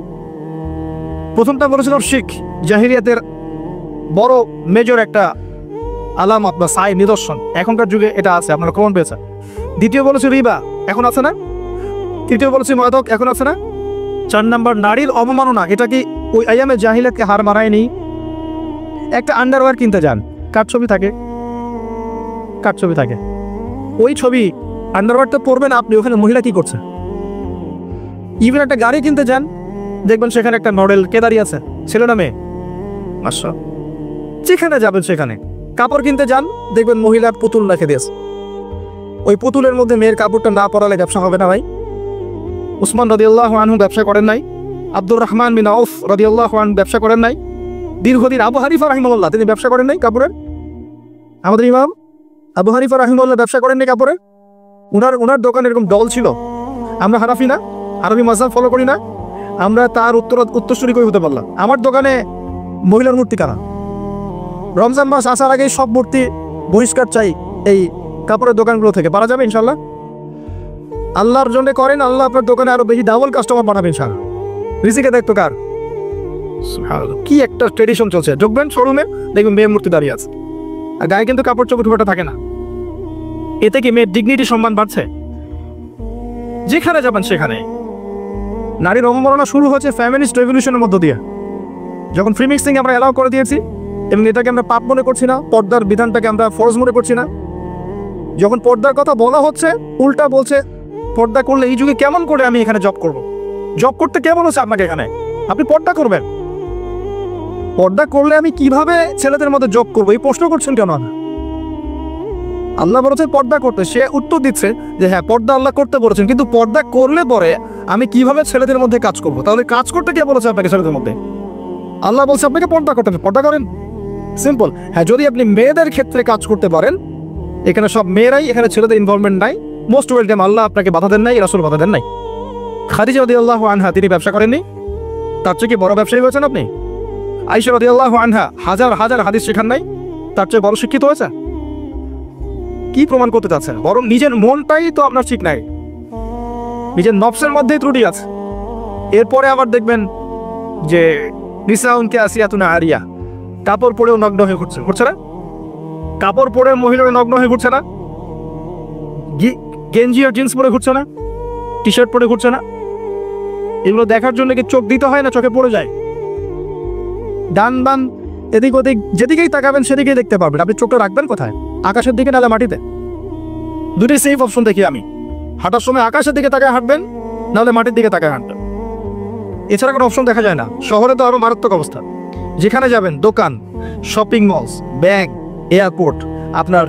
প্রথমটা বলেছিল শিখ, জাহিরিয়াতের বড় মেজর একটা আলামত বা সাই, নিদর্শন। এখনকার যুগে এটা আছে, আপনারা প্রমাণ পেয়েছেন। দ্বিতীয় বলেছে রিবা, এখন আছে না? তৃতীয় বলেছে মাদক, এখন আছে না? 4 নাম্বার নারীর অবমাননা। এটা কি ওই আয়ামে জাহিলিয়াতকে হার মানায়নি? একটা আন্ডারওয়্যার কিনতে যান, কার ছবি থাকে? কার ছবি থাকে? ওই ছবি আন্ডারওয়্যারটা পরবেন আপনি, ওখানে মহিলা কি করছে? ইভেন একটা গাড়ি কিনতে যান, দেখবেন সেখানে একটা মডেল কে দাঁড়িয়ে আছে, ছেলে না মেয়ে? আচ্ছা, যেখানে যাবেন সেখানে। কাপড় কিনতে যান, দেখবেন মহিলার পুতুল রেখে দিয়েছে, ওই পুতুলের মধ্যে মেয়ের কাপড়টা না পরালে ব্যবসা হবে না ভাই। উসমান রাদিয়াল্লাহু আনহু ব্যবসা করেন নাই? আব্দুর রহমান বিন আউফ রাদিয়াল্লাহু আনহু ব্যবসা করেন নাই? দীর্ঘদিন আবু হানিফা রাহিমাহুল্লাহ তিনি ব্যবসা করেন নাই কাপড়ের? আমাদের ইমাম আবু হানিফা রাহিমাহুল্লাহ ব্যবসা করেন নাই কাপড়ের? উনার দোকানে এরকম দল ছিল। আমরা হানাফি না, আরবি মাযহাব ফলো করি না, আমরা তার উত্তরসূরি কই হতে পারলাম? আমার দোকানে মহিলার মূর্তি কানা। রমজান মাস আসার আগে সব মূর্তি বহিষ্কার চাই এই কাপড়ের দোকানগুলো থেকে। পারা যাবে ইনশাল্লাহ? আল্লাহর জন্য করেন, আল্লাহ আপনার দোকানে আরো বেশি ডাবল কাস্টমার বানাবেন ইনশাল্লাহ। রিজিকে দেখতো কার? কি একটা ট্রেডিশন চলছে, যোগবেন শোরুমে দেখবেন মেয়ের মূর্তি দাঁড়িয়ে আছে, আর গায়ে কিন্তু কাপড় চোপড় খুব একটা থাকে না। এতে কি মেয়ের ডিগনিটি, সম্মান বাড়ছে? যেখানে যাবেন সেখানে নারীর অবমাননা শুরু হচ্ছে ফ্যামিলিস্ট রেভলিউশনের মধ্য দিয়ে। যখন ফ্রি মিক্সিং আমরা অ্যালাউ করে দিয়েছি এবং এটাকে আমরা পাপ মনে করছি না, পর্দার বিধানটাকে আমরা ফরজ মনে করছি না, যখন পর্দার কথা বলা হচ্ছে উল্টা বলছে পর্দা করলে এই যুগে কেমন করে আমি এখানে জব করব? জব করতে কে বলেছে আপনাকে এখানে? আপনি পর্দা করবেন। পর্দা করলে আমি কিভাবে ছেলেদের মধ্যে জব করবো, এই প্রশ্ন করছেন কেন? আল্লাহ বলেছেন পর্দা করতে, সে উত্তর দিচ্ছে যে হ্যাঁ পর্দা আল্লাহ করতে বলেছেন, কিন্তু পর্দা করলে পরে আমি কিভাবে ছেলেদের মধ্যে কাজ করব? তাহলে কাজ করতে কে বলেছে আপনাকে ছেলেদের মধ্যে? আল্লাহ বলছে আপনাকে পর্দা করতে হবে, পর্দা করেন। সিম্পল। হ্যাঁ, যদি আপনি মেয়েদের ক্ষেত্রে কাজ করতে পারেন, এখানে সব মেয়েরাই, এখানে ছেলেদের ইনভলভমেন্ট নাই, মোস্ট ওয়েলকাম। আল্লাহ আপনাকে বাধা দেন নাই, রাসূল বাধা দেন নাই। খাদিজা রাদিয়াল্লাহু আনহা তিনি ব্যবসা করেননি? তার চেয়ে কি বড় ব্যবসায়ী হয়েছেন আপনি? আয়েশা রাদিয়াল্লাহু আনহা হাজার হাজার হাদিস শেখান নাই? তার চেয়ে বড় শিক্ষিত হয়েছে? কি প্রমাণ করতে চাচ্ছেন? বরং নিজের মনটাই তো আপনার ঠিক নাই, নিজের নফসের মধ্যেই ত্রুটি আছে। এরপরে আবার দেখবেন যে নিসাউনকে আসিয়াতুন আরিয়া, কাপড় পরেও নগ্ন হয়ে ঘুরছে, ঘুরছে না? কাপড় পরে মহিলারা নগ্ন হয়ে ঘুরছে না? গেঞ্জি আর জিন্স পরে ঘুরছে না? টি শার্ট পরে ঘুরছে না? এগুলো দেখার জন্য কি চোখ দিতে হয় না? চোখে পড়ে যায়। ডান বাম এদিক ওদিক যেদিকেই তাকাবেন সেদিকেই দেখতে পারবেন। আপনি চোখটা রাখবেন কোথায়? আকাশের দিকে নাহলে মাটিতে? দুটোই সেফ অপশন দেখি আমি। হাঁটার সময় আকাশের দিকে তাকায় হাঁটবেন, নাহলে মাটির দিকে তাকায় হাঁটবেন। এছাড়া কোনো অপশন দেখা যায় না। শহরে তো আরো মারাত্মক অবস্থা। যেখানে যাবেন, দোকান, শপিং মলস, ব্যাংক, এয়ারপোর্ট, আপনার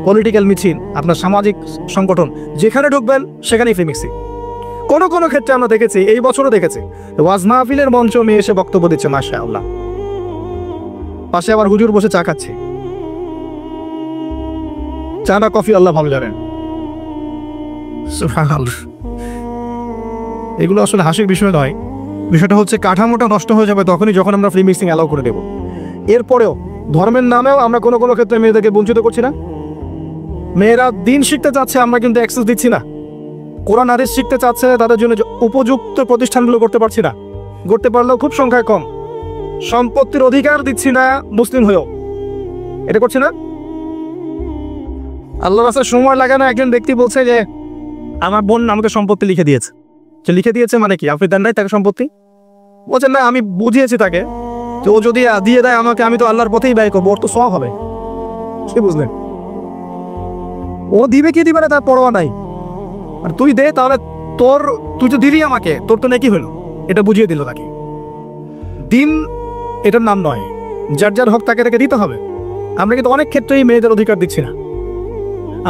পলিটিক্যাল মিছিল, আপনার সামাজিক সংগঠন, যেখানে ঢুকবেন সেখানেই ফ্রি মিক্সিং। কোনো কোনো ক্ষেত্রে আমরা দেখেছি, এই বছরও দেখেছি, ওয়াজ মাহফিলের মঞ্চ মেয়ে এসে বক্তব্য দিচ্ছে, মাশাআল্লাহ, পাশে আবার হুজুর বসে চা খাচ্ছে। চা না কফি আল্লাহ ভালো জানেন। সুবহানাল্লাহ। এগুলো আসলে হাসির বিষয় নয়। বিষয়টা হচ্ছে কাঠামোটা নষ্ট হয়ে যাবে তখনই যখন আমরা ফ্রি মিক্সিং অ্যালাউ করে দেব। এরপরেও ধর্মের নামেও আমরা কোনো কোনো ক্ষেত্রে মেয়েদেরকে বঞ্চিত করছি না। মেয়েরা দিন শিখতে চাচ্ছে, আমরা কিন্তু অ্যাক্সেস দিচ্ছি না। কোরআন হাদিস শিখতে চাচ্ছে, তাদের জন্য উপযুক্ত প্রতিষ্ঠানগুলো করতে পারছি না, করতে পারলেও খুব সংখ্যায় কম। সম্পত্তির অধিকার দিচ্ছি না মুসলিম হয়েও, এটা করছি না। আল্লাহর রাস্তায় সময় লাগে না, একজন ব্যক্তি বলছে যে আমার বোন আমাকে সম্পত্তি লিখে দিয়েছে। যে লিখে দিয়েছে মানে কি? আপনি দেন নাই তাকে সম্পত্তি? বলছেন না, আমি বুঝিয়েছি তাকে যে ও যদি দিয়ে দেয় আমাকে, আমি তো আল্লাহর পথেই ব্যয় করবো, ওর তো সওয়াব হবে। সে বুঝলেন? ও দিবে কি দিবে না তার পরোয়া নাই, আর তুই দে, তাহলে তুই তো দিলি আমাকে, তোর তো নাকি হলো, এটা বুঝিয়ে দিল তাকে। দিন এটার নাম নয়, যার যার হক তাকে তাকে দিতে হবে। আমরা কিন্তু অনেক ক্ষেত্রেই মেয়েদের অধিকার দিচ্ছি না।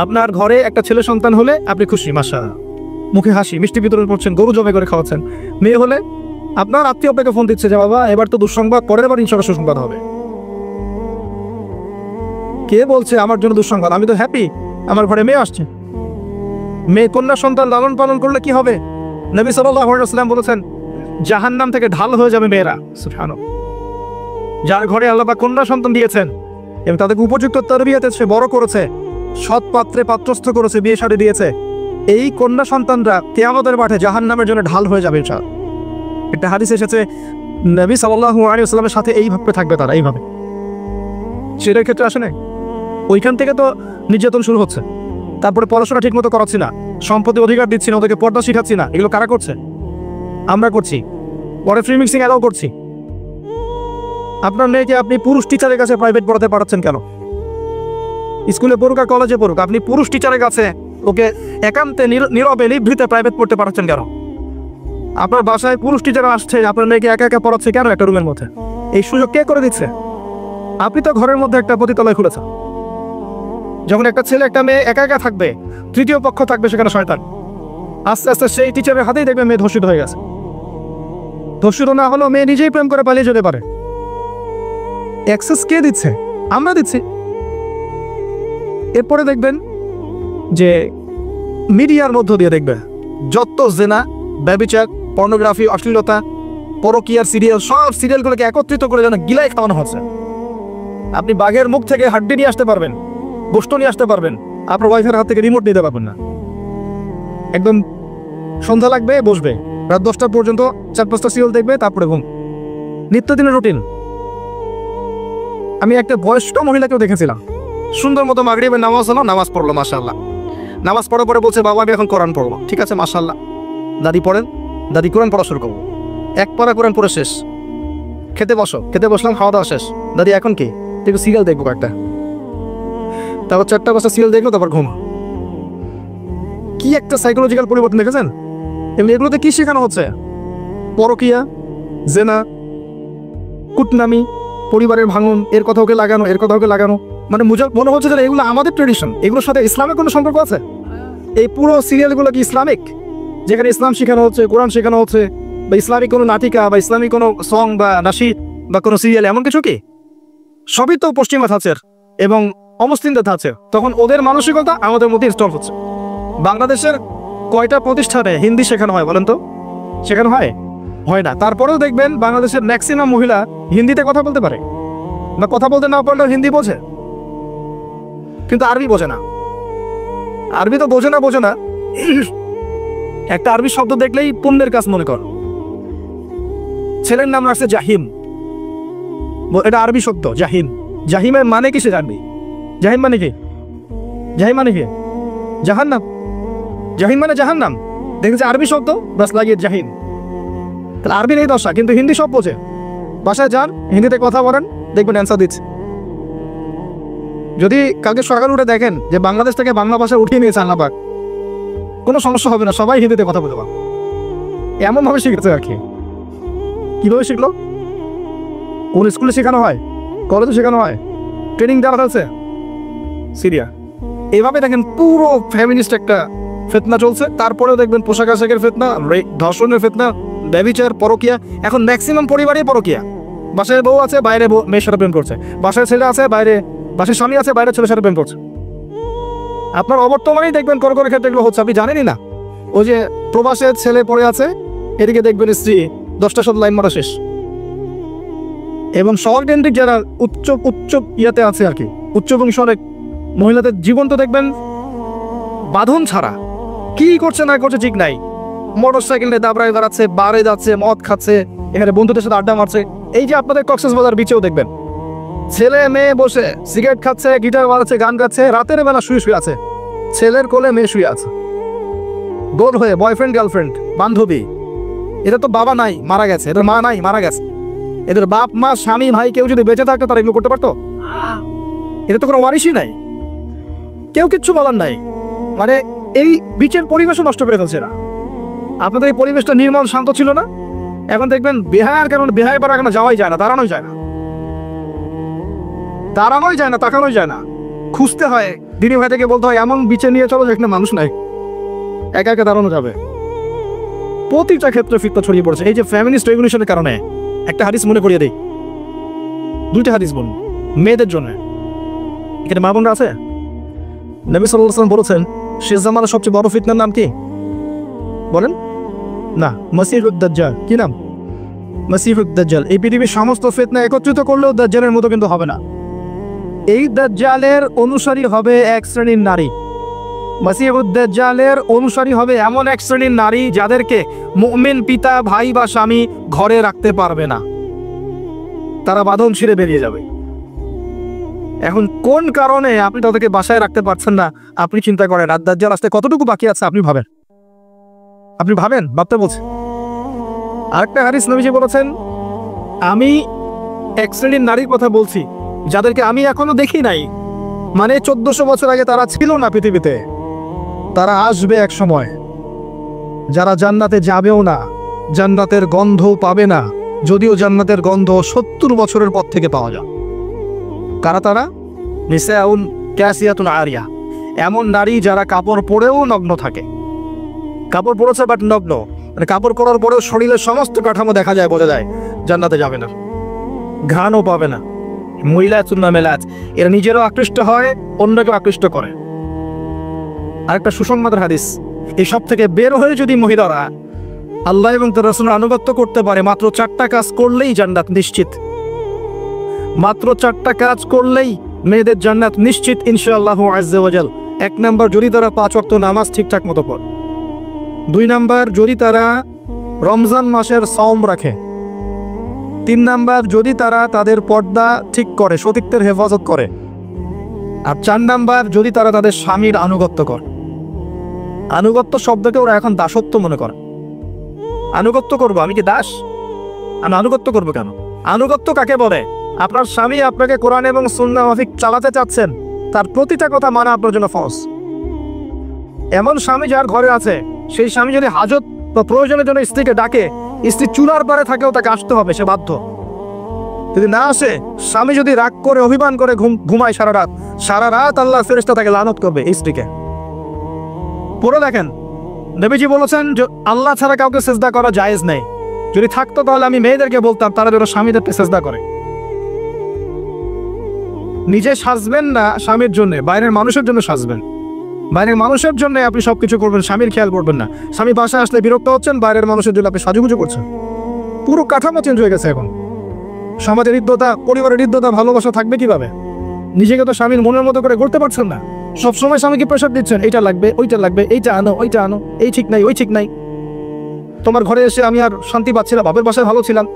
আপনার ঘরে একটা ছেলে সন্তান হলে আপনি খুশি, মাশাআল্লাহ, মুখে হাসি, মিষ্টি বিতরণ করছেন, গরু জবাই করে খাওয়াচ্ছেন। মেয়ে হলে আপনার আত্মীয় আপনাকে ফোন দিচ্ছে যে বাবা এবার তো দুঃসংবাদ, পরের বার ইনশাআল্লাহ সুসংবাদ হবে। কে বলছে আমার জন্য দুঃসংবাদ? আমি তো হ্যাপি, আমার ঘরে মেয়ে আসছে। মেয়ে কন্যা সন্তান লালন পালন করলে কি হবে? নবী সাল্লাল্লাহু আলাইহি ওয়াসাল্লাম বলেছেন জাহান্নাম থেকে ঢাল হয়ে যাবে মেয়েরা। সুবহানাল্লাহ। যার ঘরে আল্লাহ পাক কন্যা সন্তান দিয়েছেন এবং তাদেরকে উপযুক্ত তরবিয়াতে সে বড় করেছে, সৎ পাত্রে পাত্রস্থ করেছে, বিয়ে শাদী দিয়েছে, এই কন্যা সন্তানরা কিয়ামতের মাঠে জাহান্নামের জন্য ঢাল হয়ে যাবে ইনশাআল্লাহ। একটা হাদিস এসেছে নবী সাল্লাল্লাহু আলাইহি ওয়াসাল্লামের সাথে এইভাবে থাকবে তারা, এইভাবে। সেটার ক্ষেত্রে আসে না, ওইখান থেকে তো নির্যাতন শুরু হচ্ছে। তারপরে পড়াশোনা ঠিক মতো করাচ্ছি না, সম্পত্তি অধিকার দিচ্ছি না, ওদেরকে পর্দা শিখাচ্ছি না, এগুলো কারা করছে? আমরা করছি। পরে ফ্রি মিক্সিং অ্যালাউ করছি। আপনার মেয়েকে আপনি পুরুষ টিচারের কাছে প্রাইভেট পড়াতে পাঠাচ্ছেন কেন? স্কুলে পড়ুক আর কলেজে পড়ুক, আপনি পুরুষ টিচারের কাছে ওকে একান্তে নীরবে নিভৃতে প্রাইভেট পড়তে পাঠাচ্ছেন কেন? আপনার বাসায় পুরুষ টিচার আসছে, আপনার মেয়েকে একা একা পড়াচ্ছে কেন একটা রুমের মধ্যে? এই সুযোগ কে করে দিচ্ছে? আপনি তো ঘরের মধ্যে একটা পতিতালয় খুলেছেন। যখন একটা ছেলে একটা মেয়ে একা একা থাকবে, তৃতীয় পক্ষ থাকবে সেখানে শয়তান, আস্তে আস্তে সেই টিচারের হাতেই দেখবে মেয়ে ধর্ষিত হয়ে গেছে। ধর্ষিত না হলেও মেয়ে নিজেই প্রেম করে পালিয়ে যেতে পারে। অ্যাক্সেস কে দিচ্ছে? আমরা দিচ্ছি। এরপরে দেখবেন যে মিডিয়ার মধ্য দিয়ে দেখবে যত জেনা, ব্যভিচার, পর্নোগ্রাফি, অশ্লীলতা, পরকীয়ার সিরিয়াল, সব সিরিয়ালগুলোকে একত্রিত করে যেন গিলাই খাওয়ানো হচ্ছে। আপনি বাঘের মুখ থেকে হাড্ডি নিয়ে আসতে পারবেন, গোশত নিয়ে আসতে পারবেন, আপনার ওয়াইফের হাত থেকে রিমোট নিতে পারবেন না। একদম সন্ধ্যা লাগবে, বসবে, রাত 10টা পর্যন্ত 4-5টা সিরিয়াল দেখবে, তারপরে ঘুম। নিত্যদিনের রুটিন। আমি একটা বয়স্ক মহিলাকেও দেখেছিলাম, সুন্দর মতো মাগরিবের নামাজ হলো, নামাজ পড়লো, মাশাআল্লাহ। নামাজ পড়ার পরে বলছে বাবা আমি এখন কোরআন পড়বো। ঠিক আছে, মাশাআল্লাহ, দাদি পড়েন, দাদি কোরআন পড়া শুরু করবো। এক পারা কোরআন পড়ে শেষ, খেতে বসো, খেতে বসলাম, খাওয়া দাওয়া শেষ। দাদি এখন কি? একটু সিরিয়াল দেখবো একটা। তারপর 4টা-5টা সিরিয়াল দেখলো, তারপর ঘুম। কি একটা সাইকোলজিক্যাল পরিবর্তন দেখেছেন? এবং এগুলোতে কি শেখানো হচ্ছে? পরকীয়া, জেনা, কুটনামি, পরিবারের ভাঙন, এর কথা ওকে লাগানো, এর কথা ওকে লাগানো। মানে মনে হচ্ছে যে এগুলো আমাদের ট্রেডিশন, এগুলোর সাথে ইসলামের কোনো সম্পর্ক আছে? এই পুরো সিরিয়ালগুলো কি ইসলামিক? যেখানে ইসলাম শেখানো হচ্ছে, কোরআন শেখানো হচ্ছে, বা ইসলামিক কোনো নাটিকা বা ইসলামিক কোনো সং বা নাশিদ বা কোনো সিরিয়াল, এমন কিছু কি? সবই তো পশ্চিমা ধাঁচের এবং অমুসলিমদের ধাঁচের। তখন ওদের মানসিকতা আমাদের মধ্যে ইনস্টল হচ্ছে। বাংলাদেশের কয়টা প্রতিষ্ঠানে হিন্দি শেখানো হয় বলেন তো? শেখানো হয়? হয় না। তারপরেও দেখবেন বাংলাদেশের ম্যাক্সিমাম মহিলা হিন্দিতে কথা বলতে পারে, বা কথা বলতে না পারলেও হিন্দি বোঝে, কিন্তু আরবি বোঝে না। আরবি তো বোঝে না, একটা আরবি শব্দ দেখলেই পুণ্যের কাজ মনে কর। ছেলের নাম রাখছে জাহিম, এটা আরবি শব্দ জাহিম। জাহিমের মানে কি সে জানবি? জাহিম মানে কি? জাহিম মানে কি? জাহান্নাম। জাহিম মানে জাহান্নাম। দেখেছে আরবি শব্দ, বাস লাগিয়ে জাহিম। তাহলে আরবির এই দশা, কিন্তু হিন্দি সব বোঝে। বাসায় যান, হিন্দিতে কথা বলেন, দেখবেন অ্যান্সার দিচ্ছে। যদি কালকে সকাল উঠে দেখেন যে বাংলাদেশ থেকে বাংলা ভাষা উঠিয়ে নিয়েছে আল্লাহ পাক, কোনো সমস্যা হবে না, সবাই হিন্দিতে কথা বলতে পারবে। এমনভাবে শিখেছে আর কি। কীভাবে শিখলো? কোন স্কুলে শেখানো হয়? কলেজে শেখানো হয়? ট্রেনিং দেওয়া হয়েছে? সিরিয়া। এইভাবে দেখেন পুরো ফ্যামিলিস্ট একটা ফিতনা চলছে। তারপরেও দেখবেন পোশাক আশাকের ফিতনা, ধর্ষণের ফিতনা, ব্যভিচার, পরকীয়া। এখন ম্যাক্সিমাম পরিবারেই পরকীয়া। বাসায় বউ আছে, বাইরে মেয়ের সাথে প্রেম করছে। বাসায় ছেলে আছে, বাইরে বাসায় স্বামী আছে, বাইরে ছেলের সাথে প্রেম করছে। আপনার অবর্তমানেই দেখবেন কোনো কোনো ক্ষেত্রে এগুলো হচ্ছে, আপনি জানেনই না। ওই যে প্রবাসে ছেলে পড়ে আছে, এদিকে দেখবেন স্ত্রী 10টা শত লাইন মারা শেষ। এবং শহরকেন্দ্রিক যারা উচ্চ ইয়াতে আছে আর কি, উচ্চবংশ অনেক মহিলাদের জীবন তো দেখবেন বাঁধন ছাড়া, কি করছে না করছে ঠিক নাই। মোটর সাইকেল নিয়ে দাবড়ায় বেড়াচ্ছে, বারে যাচ্ছে, মদ খাচ্ছে, এখানে বন্ধুদের সাথে আড্ডা মারছে। এই যে আপনাদের কক্সবাজার বিচেও দেখবেন ছেলে মেয়ে বসে সিগারেট খাচ্ছে, গিটার বাজাচ্ছে, গান গাচ্ছে, রাতের বেলা শুয়ে আছে, ছেলের কোলে মেয়ে শুয়ে আছে, গোল হয়ে বয়ফ্রেন্ড গার্লফ্রেন্ড বান্ধবী। এটা তো বাবা নাই, মারা গেছে, এদের মা নাই, মারা গেছে। এদের বাপ মা স্বামী ভাই কেউ যদি বেঁচে থাকতো তারা এগুলো করতে পারতো? এটা তো কোনো ওয়ারিশই নাই। কেউ কিচ্ছু বলার নাই। মানে এই বিচের পরিবেশও নষ্ট করে ফেলছে না। আপনাদের এই পরিবেশটা নির্মল শান্ত ছিল না, এখন দেখবেন বেহায়ার কারণে বেহায় পাড়া এখানে যাওয়াই যায় না, দাঁড়ানোই যায় না, দাঁড়ানোই যায় না, তাকানোই যায় না, খুঁজতে হয়। দিদি ভাই থেকে বলতে হয় এমন বিচে নিয়ে চলো যেখানে মানুষ নাই, একা একা দাঁড়ানো যাবে। প্রতিটা ক্ষেত্রে ফিতনা ছড়িয়ে পড়ছে এই যে ফ্যামিলিস্ট রেগুলেশনের কারণে। একটা হাদিস মনে করিয়ে দিই, দুইটা হাদিস বলুন মেয়েদের জন্য। এখানে মা বোনরা আছে? নবী সাল্লাল্লাহু আলাইহি ওয়াসাল্লাম বলেছেন শেষ জামানার সবচেয়ে বড় ফিতনার নাম কি বলেন? না, মাসিহুদ দাজ্জাল। কি নাম? মাসিহুদ দাজ্জাল। এই পৃথিবীর সমস্ত ফিতনা একত্রিত করলেও দাজ্জালের মতো কিন্তু হবে না। এই দাজ্জালের অনুসারী হবে এক শ্রেণীর নারী। মাসিহুদ দাজ্জালের অনুসারী হবে এমন এক শ্রেণীর নারী যাদেরকে মুমিন পিতা, ভাই বা স্বামী ঘরে রাখতে পারবে না, তারা বাঁধন ছিঁড়ে বেরিয়ে যাবে। এখন কোন কারণে আপনি তাদেরকে বাসায় রাখতে পারছেন না আপনি চিন্তা করেন। আর দাজ্জাল আসতে কতটুকু বাকি আছে আপনি ভাবেন, আপনি ভাবেন, ভাবতে বলছেন। আরেকটা হাদিস নবীজি বলেছেন আমি এক শ্রেণীর নারীর কথা বলছি যাদেরকে আমি এখনো দেখি নাই, মানে 1400 বছর আগে তারা ছিল না পৃথিবীতে, তারা আসবে এক সময়, যারা জান্নাতে যাবেও না, জান্নাতের গন্ধ পাবে না, যদিও জান্নাতের গন্ধ 70 বছরের পর থেকে পাওয়া যায়। কারা তারা? নিসাউন কাসিয়াতুন আরিয়া, এমন নারী যারা কাপড় পরেও নগ্ন থাকে। কাপড় পরেছে বাট নগ্ন, মানে কাপড় পরার পরেও শরীরের সমস্ত কাঠামো দেখা যায়, বোঝা যায় জান্নাতে যাবে না, ঘ্রাণও পাবে না। মহিলাতুন মেলাত, এরা নিজেরও আকৃষ্ট হয়, অন্যকে আকৃষ্ট করে। আরেকটা সুসংবাদের হাদিস, এই সব থেকে বের হয়ে যদি মহিলারা আল্লাহ এবং তার রাসূলের আনুগত্য করতে পারে, মাত্র 4টা কাজ করলেই জান্নাত নিশ্চিত। মাত্র 4টা কাজ করলেই মেয়েদের জান্নাত নিশ্চিত ইনশাআল্লাহু আজ্জা ওয়া জাল। 1 নাম্বার, যদি তারা 5 ওয়াক্ত নামাজ ঠিকঠাক মতো পড়ে। 2 নাম্বার, যদি তারা রমজান মাসের সওম রাখে। 3 নাম্বার, যদি তারা তাদের পর্দা ঠিক করে, সতীত্বের হেফাজত করে। আর 4 নাম্বার, যদি তারা তাদের স্বামীর আনুগত্য করে। আনুগত্য শব্দকে ওরা এখন দাসত্ব মনে করে। আনুগত্য করবো, আমি কি দাস? আমি আনুগত্য করবো কেন? আনুগত্য কাকে বলে? আপনার স্বামী আপনাকে কোরআন এবং সুন্নাহ মাফিক চালাতে চাচ্ছেন, তার প্রতিটা কথা মানা আপনার জন্য ফরজ। এমন স্বামী যার ঘরে আছে, সেই স্বামী যদি হাজত বা প্রয়োজনের জন্য স্ত্রীকে ডাকে, স্ত্রী চুলার পারে থাকেও তাকে আসতে হবে, সে বাধ্য। যদি না আসে, স্বামী যদি রাগ করে অভিমান করে ঘুমায় সারা রাত আল্লাহর ফেরেশতা তাকে লানত করবে স্ত্রীকে। পড়ে দেখেন, নবীজি বলেছেন যে আল্লাহ ছাড়া কাউকে সেজদা করা জায়েজ নেই। যদি থাকতো তাহলে আমি মেয়েদেরকে বলতাম তারা যেন স্বামীদেরকে সেজদা করে। নিজে সাজবেন না স্বামীর জন্য, বাইরের মানুষের জন্য সাজবেন। বাইরের মানুষের জন্য আপনি সবকিছু করবেন, স্বামীর খেয়াল করবেন না। স্বামী বাসায় আসলে বিরক্ত হচ্ছেন, বাইরের মানুষের জন্য আপনি সাজুগুজু করছেন। পুরো কাঠামো চেঞ্জ হয়ে গেছে এখন। সমাজের হৃদ্যতা, পরিবারের হৃদ্যতা, ভালোবাসা থাকবে কিভাবে? নিজেকে তো স্বামীর মনের মতো করে গড়তে পারছেন না। সবসময় স্বামীকে প্রেশার দিচ্ছেন, এইটা লাগবে, ওইটা লাগবে, এইটা আনো, ওইটা আনো, এই ঠিক নাই, ওই ঠিক নাই। তোমার ঘরে এসে আমি আর শান্তি পাচ্ছি না, বাপের বাসায় ভালো ছিলাম।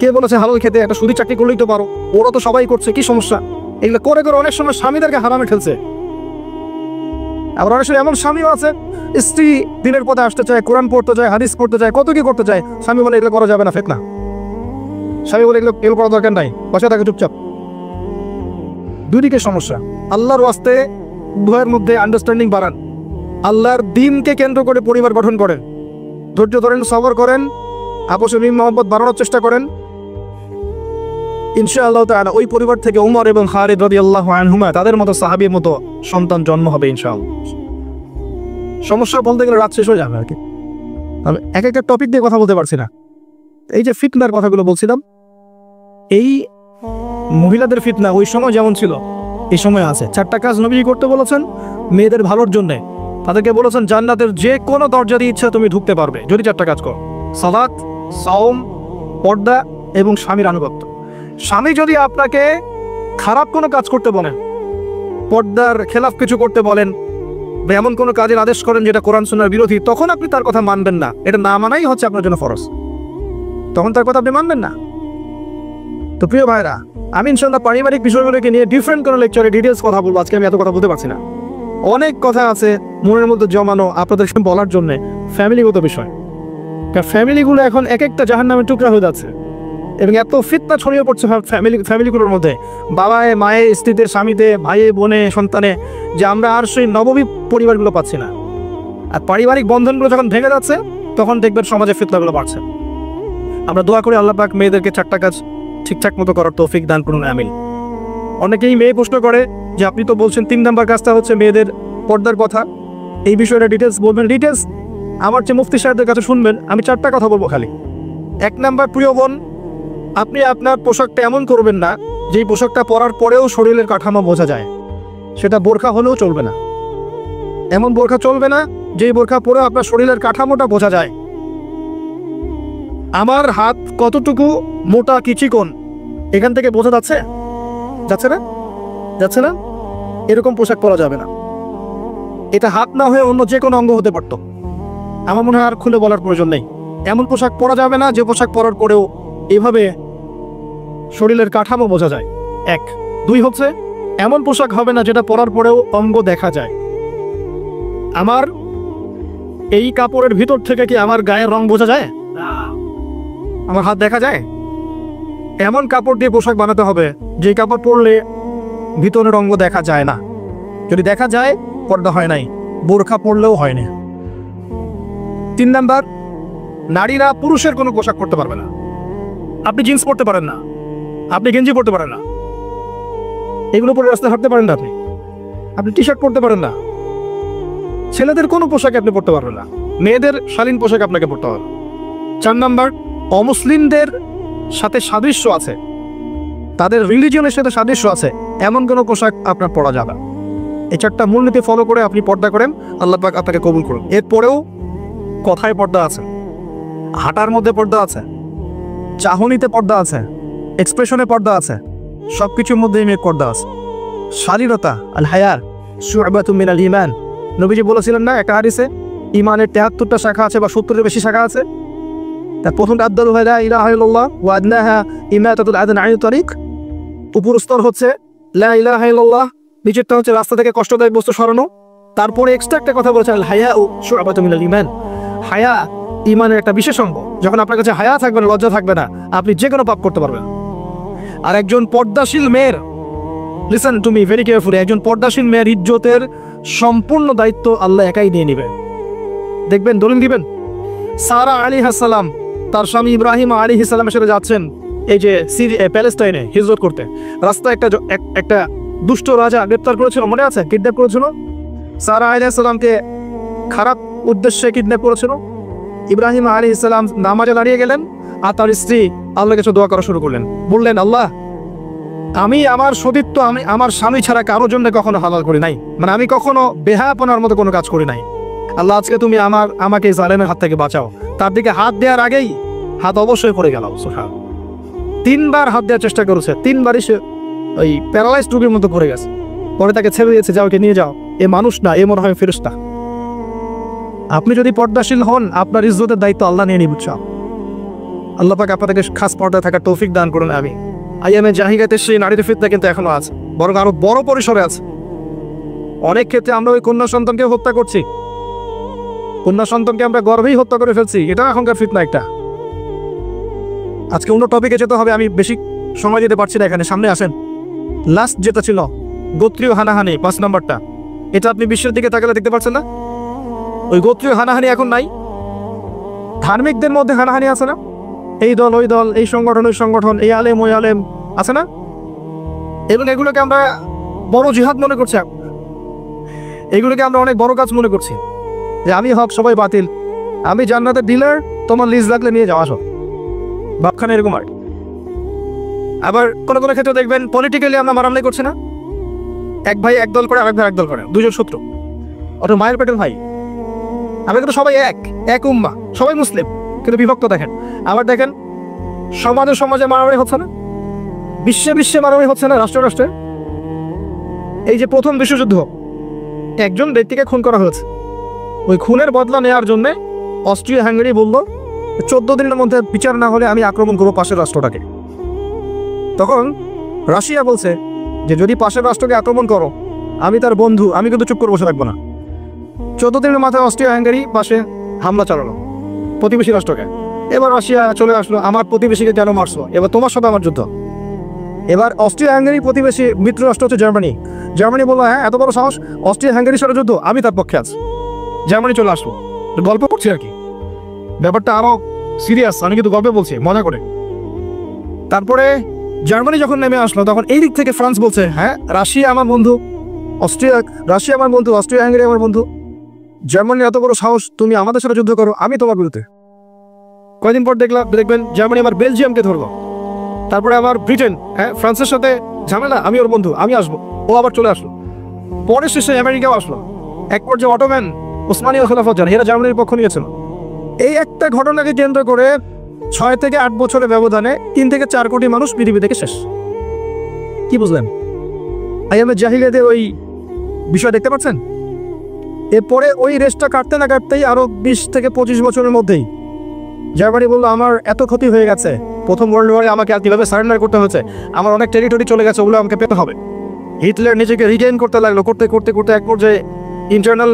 কে বলেছে হালাল খেতে? একটা সুদি চাকরি করলেই তো পারো, ওরা তো সবাই করছে, কি সমস্যা? এগুলো করে করে অনেক সময় স্বামীদেরকে হারামে ঠেলছে। আবার অনেক সময় এমন স্বামীও আছে, স্ত্রী দিনের পথে আসতে চায়, কোরআন পড়তে চায়, হাদিস পড়তে চায়, কত কি করতে চায়, স্বামী বলে এগুলো করা যাবে না, ফিতনা। স্বামী বলে এগুলো করার দরকার নাই, বসে থাকে চুপচাপ। দুদিকে সমস্যা। আল্লাহর ওয়াস্তে উভয়ের মধ্যে আন্ডারস্ট্যান্ডিং বাড়ান। আল্লাহর দ্বীনকে কেন্দ্র করে পরিবার গঠন করেন, ধৈর্য ধরেন, সবর করেন, আপসে মিল মহব্বত বাড়ানোর চেষ্টা করেন। ইনশাআল্লাহ তাআলা ওই পরিবার থেকে উমর এবং খালিদ রাদিয়াল্লাহু আনহুমা, তাদের মতো সাহাবীর মতো সন্তান জন্ম হবে ইনশাআল্লাহ। সমস্যা বলতে গেলে রাত শেষ হয়ে যাবে আর কি। আমি এক একটা টপিক দিয়ে কথা বলতে পারছি না। এই যে ফিতনার কথাগুলো বলছিলাম, এই মহিলাদের ফিতনা ওই সময় যেমন ছিল এই সময় আছে। 4টা কাজ নবী করতে বলেছেন মেয়েদের ভালোর জন্য। তাদেরকে বলেছেন জান্নাতের যে কোনো দরজা দিয়ে ইচ্ছা তুমি ঢুকতে পারবে যদি 4টা কাজ করো: সালাত, সাওম, পর্দা এবং স্বামীর আনুগত্য। স্বামী যদি আপনাকে খারাপ কোনো কাজ করতে বলেন, পর্দার খেলাফ কিছু করতে বলেন, বা এমন কোনো কাজের আদেশ করেন যেটা কোরআন সুন্নাহর বিরোধী, তখন আপনি তার কথা মানবেন না। এটা না মানাই হচ্ছে আপনার জন্য ফরজ। তখন তার কথা আপনি মানবেন না। তো প্রিয় ভাইরা, আমি ইনশাআল্লাহ পারিবারিক বিষয়গুলোকে নিয়ে ডিফারেন্ট কোনো লেকচারে ডিটেলস কথা বলবো। আজকে আমি এত কথা বলতে পারছি না, অনেক কথা আছে মনের মধ্যে জমানো আপনাদের বলার জন্য। ফ্যামিলিগত বিষয়, ফ্যামিলিগুলো এখন এক একটা জাহান্নামের টুকরা হয়ে যাচ্ছে। এবং এত ফিতনা ছড়িয়ে পড়ছে ফ্যামিলিগুলোর মধ্যে, বাবায় মায়ে স্ত্রীতে স্বামীতে ভাইয়ে বোনে সন্তানে, যে আমরা আর সেই নবমী পরিবারগুলো পাচ্ছি না। আর পারিবারিক বন্ধনগুলো যখন ভেঙে যাচ্ছে তখন দেখবেন সমাজে ফিতনাগুলো বাড়ছে। আমরা দোয়া করি আল্লাহ পাক মেয়েদেরকে 4টা কাজ ঠিকঠাক মতো করার তৌফিক দান করুন, আমিন। অনেকেই মেয়ে প্রশ্ন করে যে আপনি তো বলছেন 3 নাম্বার কাজটা হচ্ছে মেয়েদের পর্দার কথা, এই বিষয়টা ডিটেলস বলবেন। ডিটেলস আমার চেয়ে মুফতি সাহেবদের কাছে শুনবেন, আমি 4টা কথা বলবো খালি। 1 নাম্বার, প্রিয় বোন, আপনি আপনার পোশাকটা এমন করবেন না যেই পোশাকটা পরার পরেও শরীরের কাঠামো বোঝা যায়। সেটা বোরখা হলেও চলবে না, এমন বোরখা চলবে না যেই বোরখা পরে আপনার শরীরের কাঠামোটা বোঝা যায়। আমার হাত কতটুকু মোটা কি চিকন এখান থেকে বোঝা যাচ্ছে? যাচ্ছে না? যাচ্ছে না? এরকম পোশাক পরা যাবে না। এটা হাত না হয়ে অন্য যে কোনো অঙ্গ হতে পারত। আমার মনে হয় আর খুলে বলার প্রয়োজন নেই। এমন পোশাক পরা যাবে না যে পোশাক পরার পরেও এইভাবে শরীরের কাঠামো বোঝা যায়। 1। 2 হচ্ছে এমন পোশাক হবে না যেটা পরার পরেও অঙ্গ দেখা যায়। আমার এই কাপড়ের ভিতর থেকে কি আমার গায়ের রং বোঝা যায়? আমার হাত দেখা যায়? এমন কাপড় দিয়ে পোশাক বানাতে হবে যে কাপড় পরলে ভিতরের অঙ্গ দেখা যায় না। যদি দেখা যায় পর্দা হয় নাই, বোরখা পরলেও হয় না। 3 নাম্বার, নারীরা পুরুষের কোনো পোশাক পরতে পারবে না। আপনি জিন্স পরতে পারেন না, আপনি গেঞ্জি পরতে পারেন না, এগুলো পরে রাস্তায় হাঁটতে পারেন না, আপনি টি শার্ট পরতে পারেন না। ছেলেদের কোনো পোশাক আপনি পরতে পারবেন না, মেয়েদের শালীন পোশাক আপনাকে পরতে হবে। 4 নাম্বার, অমুসলিমদের সাথে সাদৃশ্য আছে, তাদের রিলিজিয়নের সাথে সাদৃশ্য আছে এমন কোনো পোশাক আপনার পরা যাবে। এই 4টা মূলনীতি ফলো করে আপনি পর্দা করেন, আল্লাহ পাক আপনাকে কবুল করুন। এরপরেও কথায় পর্দা আছে, হাঁটার মধ্যে পর্দা আছে, চাহনিতে পর্দা আছে, এক্সপ্রেশনে পর্দা আছে, সবকিছুর মধ্যে মেয়ে পর্দা আছে। শালীনতা আল হায়া শুআবাতুম মিনাল ঈমান, নবীজি বলেছিলেন না একটা হাদিসে, ঈমানের 73টা শাখা আছে বা 70-এর বেশি শাখা আছে। তার প্রথমটা আফদালু লা ইলাহা ইল্লাল্লাহ ওয়া আদনাহা ইমাতাতুল আযান আনিত তারিক। উপর স্তর হচ্ছে লা ইলাহা ইল্লাল্লাহ, নিচেরটা হচ্ছে রাস্তা থেকে কষ্টদায়ক বস্তু সরানো। তারপরে এক্সট্রা একটা কথা বলেছেন, আল হায়া শুআবাতুম মিনাল ঈমান, হায়া ঈমানের একটা বিশেষ অঙ্গ। যখন আপনার কাছে হায়া থাকবে না, লজ্জা থাকবে না, আপনি যে কোনো পাপ করতে পারবেন। আর একজন পর্দাশীল মেয়ের, listen to me very carefully, একজন পর্দাশীল মেয়ের ইজ্জতের সম্পূর্ণ দায়িত্ব আল্লাহ একাই নিয়ে নেবে। দেখবেন, দলিল দিবেন, সারা আলাইহিস সালাম তার স্বামী ইব্রাহিম আলাইহিস সালামের সাথে যাচ্ছেন এই যে প্যালেস্টাইনে হিজরত করতে। রাস্তায় একটা দুষ্ট রাজা গ্রেপ্তার করেছিল, মনে আছে? কিডন্যাপ করেছিল। সারা আলাইহিস সালামকে খারাপ উদ্দেশ্যে কিডন্যাপ করেছিল। ইব্রাহিম আলাইহিস সালাম নামাজে দাঁড়িয়ে গেলেন আর তার স্ত্রী আল্লাহর কাছে দোয়া করা শুরু করলেন। বললেন, আল্লাহ, আমি আমার সতীত্ব আমি আমার স্বামী ছাড়া কারোর জন্য কখনো হালাল করি নাই, মানে আমি কখনো বেহায়াপনার মতো কোনো কাজ করি নাই। আল্লাহ, আজকে তুমি আমাকে জালেমের হাত থেকে বাঁচাও। তার দিকে হাত দেওয়ার আগেই হাত অবশ্যই পড়ে গেল। 3বার হাত দেওয়ার চেষ্টা করেছে, 3বারই সে ওই প্যারালাইজড রোগীর মতো পড়ে গেছে। পরে তাকে ছেড়ে দিয়েছে, যাও, ওকে নিয়ে যাও, এ মানুষ না, এ মনে হয় ফেরেশতা। আপনি যদি পর্দাশীল হন, আপনার ইজ্জতের দায়িত্ব আল্লাহ নিয়ে নিয়ে বুঝছো। আল্লাহ পাক আপনাদেরকে খাস পর্দায় থাকার তৌফিক দান করুন, আমি আইয়ামে জাহিলিয়াতের সেই নারীর ফিতনা কিন্তু এখনো আছে, বরং আরো বড় পরিসরে আছে। অনেক ক্ষেত্রে আমরা ওই কন্যা সন্তানকে হত্যা করছি, কন্যা সন্তানকে আমরা গর্ভেই হত্যা করে ফেলছি। এটা এখনকার ফিতনা একটা। আজকে অন্য টপিকে যেতে হবে, আমি বেশি সময় দিতে পারছি না এখানে, সামনে আসেন। লাস্ট যেটা ছিল গোত্রীয় হানাহানি, 5 নম্বরটা, এটা আপনি বিশ্বের দিকে তাকালে দেখতে পাচ্ছেন না? ওই গোত্রীয় হানাহানি এখন নাই। ধার্মিকদের মধ্যে হানাহানি আছে না? এই দল ওই দল, এই সংগঠন ওই সংগঠন, এই আলেম ওই আলেম, আছে না? এবং এগুলোকে আমরা বড় জিহাদ মনে করছি, এগুলোকে আমরা অনেক বড় কাজ মনে করছি, যে আমি হক সবাই বাতিল, আমি জান্নাতের ডিলার, তোমার লিজ লাগলে নিয়ে যাওয়া আসো, বাপখানে এরকম। আর আবার কোনো কোনো ক্ষেত্রে দেখবেন পলিটিক্যালি আমরা মারামারি করছি না, এক ভাই এক দল করে, আরেক ভাই এক দল করে, দুজন শত্রু, অত মায়ের পেটের ভাই। আমরা কিন্তু সবাই এক উম্মাহ, সবাই মুসলিম, কিন্তু বিভক্ত। দেখেন, আবার দেখেন সমাজে মারামারি হচ্ছে না, বিশ্বে মারামারি হচ্ছে না, রাষ্ট্রে। এই যে প্রথম বিশ্বযুদ্ধ, একজন ব্যক্তিকে খুন করা হয়েছে, ওই খুনের বদলা নেওয়ার জন্য অস্ট্রিয়া হাঙ্গেরি বলল 14 দিনের মধ্যে বিচার না হলে আমি আক্রমণ করবো পাশের রাষ্ট্রটাকে। তখন রাশিয়া বলছে যে যদি পাশের রাষ্ট্রকে আক্রমণ করো, আমি তার বন্ধু, আমি কিন্তু চুপ করে বসে থাকবো না। 14 দিনের মাথায় অস্ট্রিয়া হাঙ্গেরি পাশে হামলা চালালো প্রতিবেশী রাষ্ট্রকে। এবার রাশিয়া চলে আসলো, আমার প্রতিবেশীকে কেন মারছো, এবার তোমার সাথে আমার যুদ্ধ। এবার অস্ট্রিয়া হাঙ্গেরি প্রতিবেশী মিত্র রাষ্ট্র হচ্ছে জার্মানি। জার্মানি বললো হ্যাঁ এত বড় সাহস, অস্ট্রিয়া হাঙ্গেরির সাথে যুদ্ধ, আমি তার পক্ষে আছি। জার্মানি চলে আসলো, গল্প করছি আর কি, ব্যাপারটা আরো সিরিয়াস, আমি কিন্তু গল্পে বলছি মজা করে। তারপরে জার্মানি যখন নেমে আসলো তখন এই দিক থেকে ফ্রান্স বলছে হ্যাঁ রাশিয়া আমার বন্ধু, রাশিয়া আমার বন্ধু, অস্ট্রিয়া হাঙ্গেরি আমার বন্ধু, জার্মানির এত বড় সাহস, তুমি আমাদের সাথে যুদ্ধ করো, আমি তোমার বিরুদ্ধে। কয়দিন পর দেখবেন জার্মানি আবার বেলজিয়ামকে ধরলো, তারপরে আবার ব্রিটেন, হ্যাঁ ফ্রান্সের সাথে ঝামেলা, আমি ওর বন্ধু, আমি আসবো, ও আবার চলে আসলো। পরে শেষে আমেরিকাও আসলো, এক পর্যায়ে অটোম্যান ওসমানীয় খেলাফত যারা, এরা জার্মানির পক্ষ নিয়েছিল। এই একটা ঘটনাকে কেন্দ্র করে 6 থেকে 8 বছরের ব্যবধানে 3 থেকে 4 কোটি মানুষ পৃথিবী থেকে শেষ। কি বুঝলেন আইয়ামে জাহিলিয়াতের ওই বিষয় দেখতে পাচ্ছেন? এরপরে ওই রেসটা কাটতে না কাটতেই আরো 20 থেকে 25 বছরের মধ্যেই জার্মানি বললো আমার এত ক্ষতি হয়ে গেছে, প্রথম ওয়ার্ল্ড ওয়ারে আমাকে আর কিভাবে সারেন্ডার করতে হচ্ছে, আমার অনেক টেরিটরি চলে গেছে, ওগুলো আমাকে পেতে হবে। হিটলার নিজেকে রিটেইন করতে লাগলো, করতে করতে করতে এক পর্যায়ে ইন্টারনাল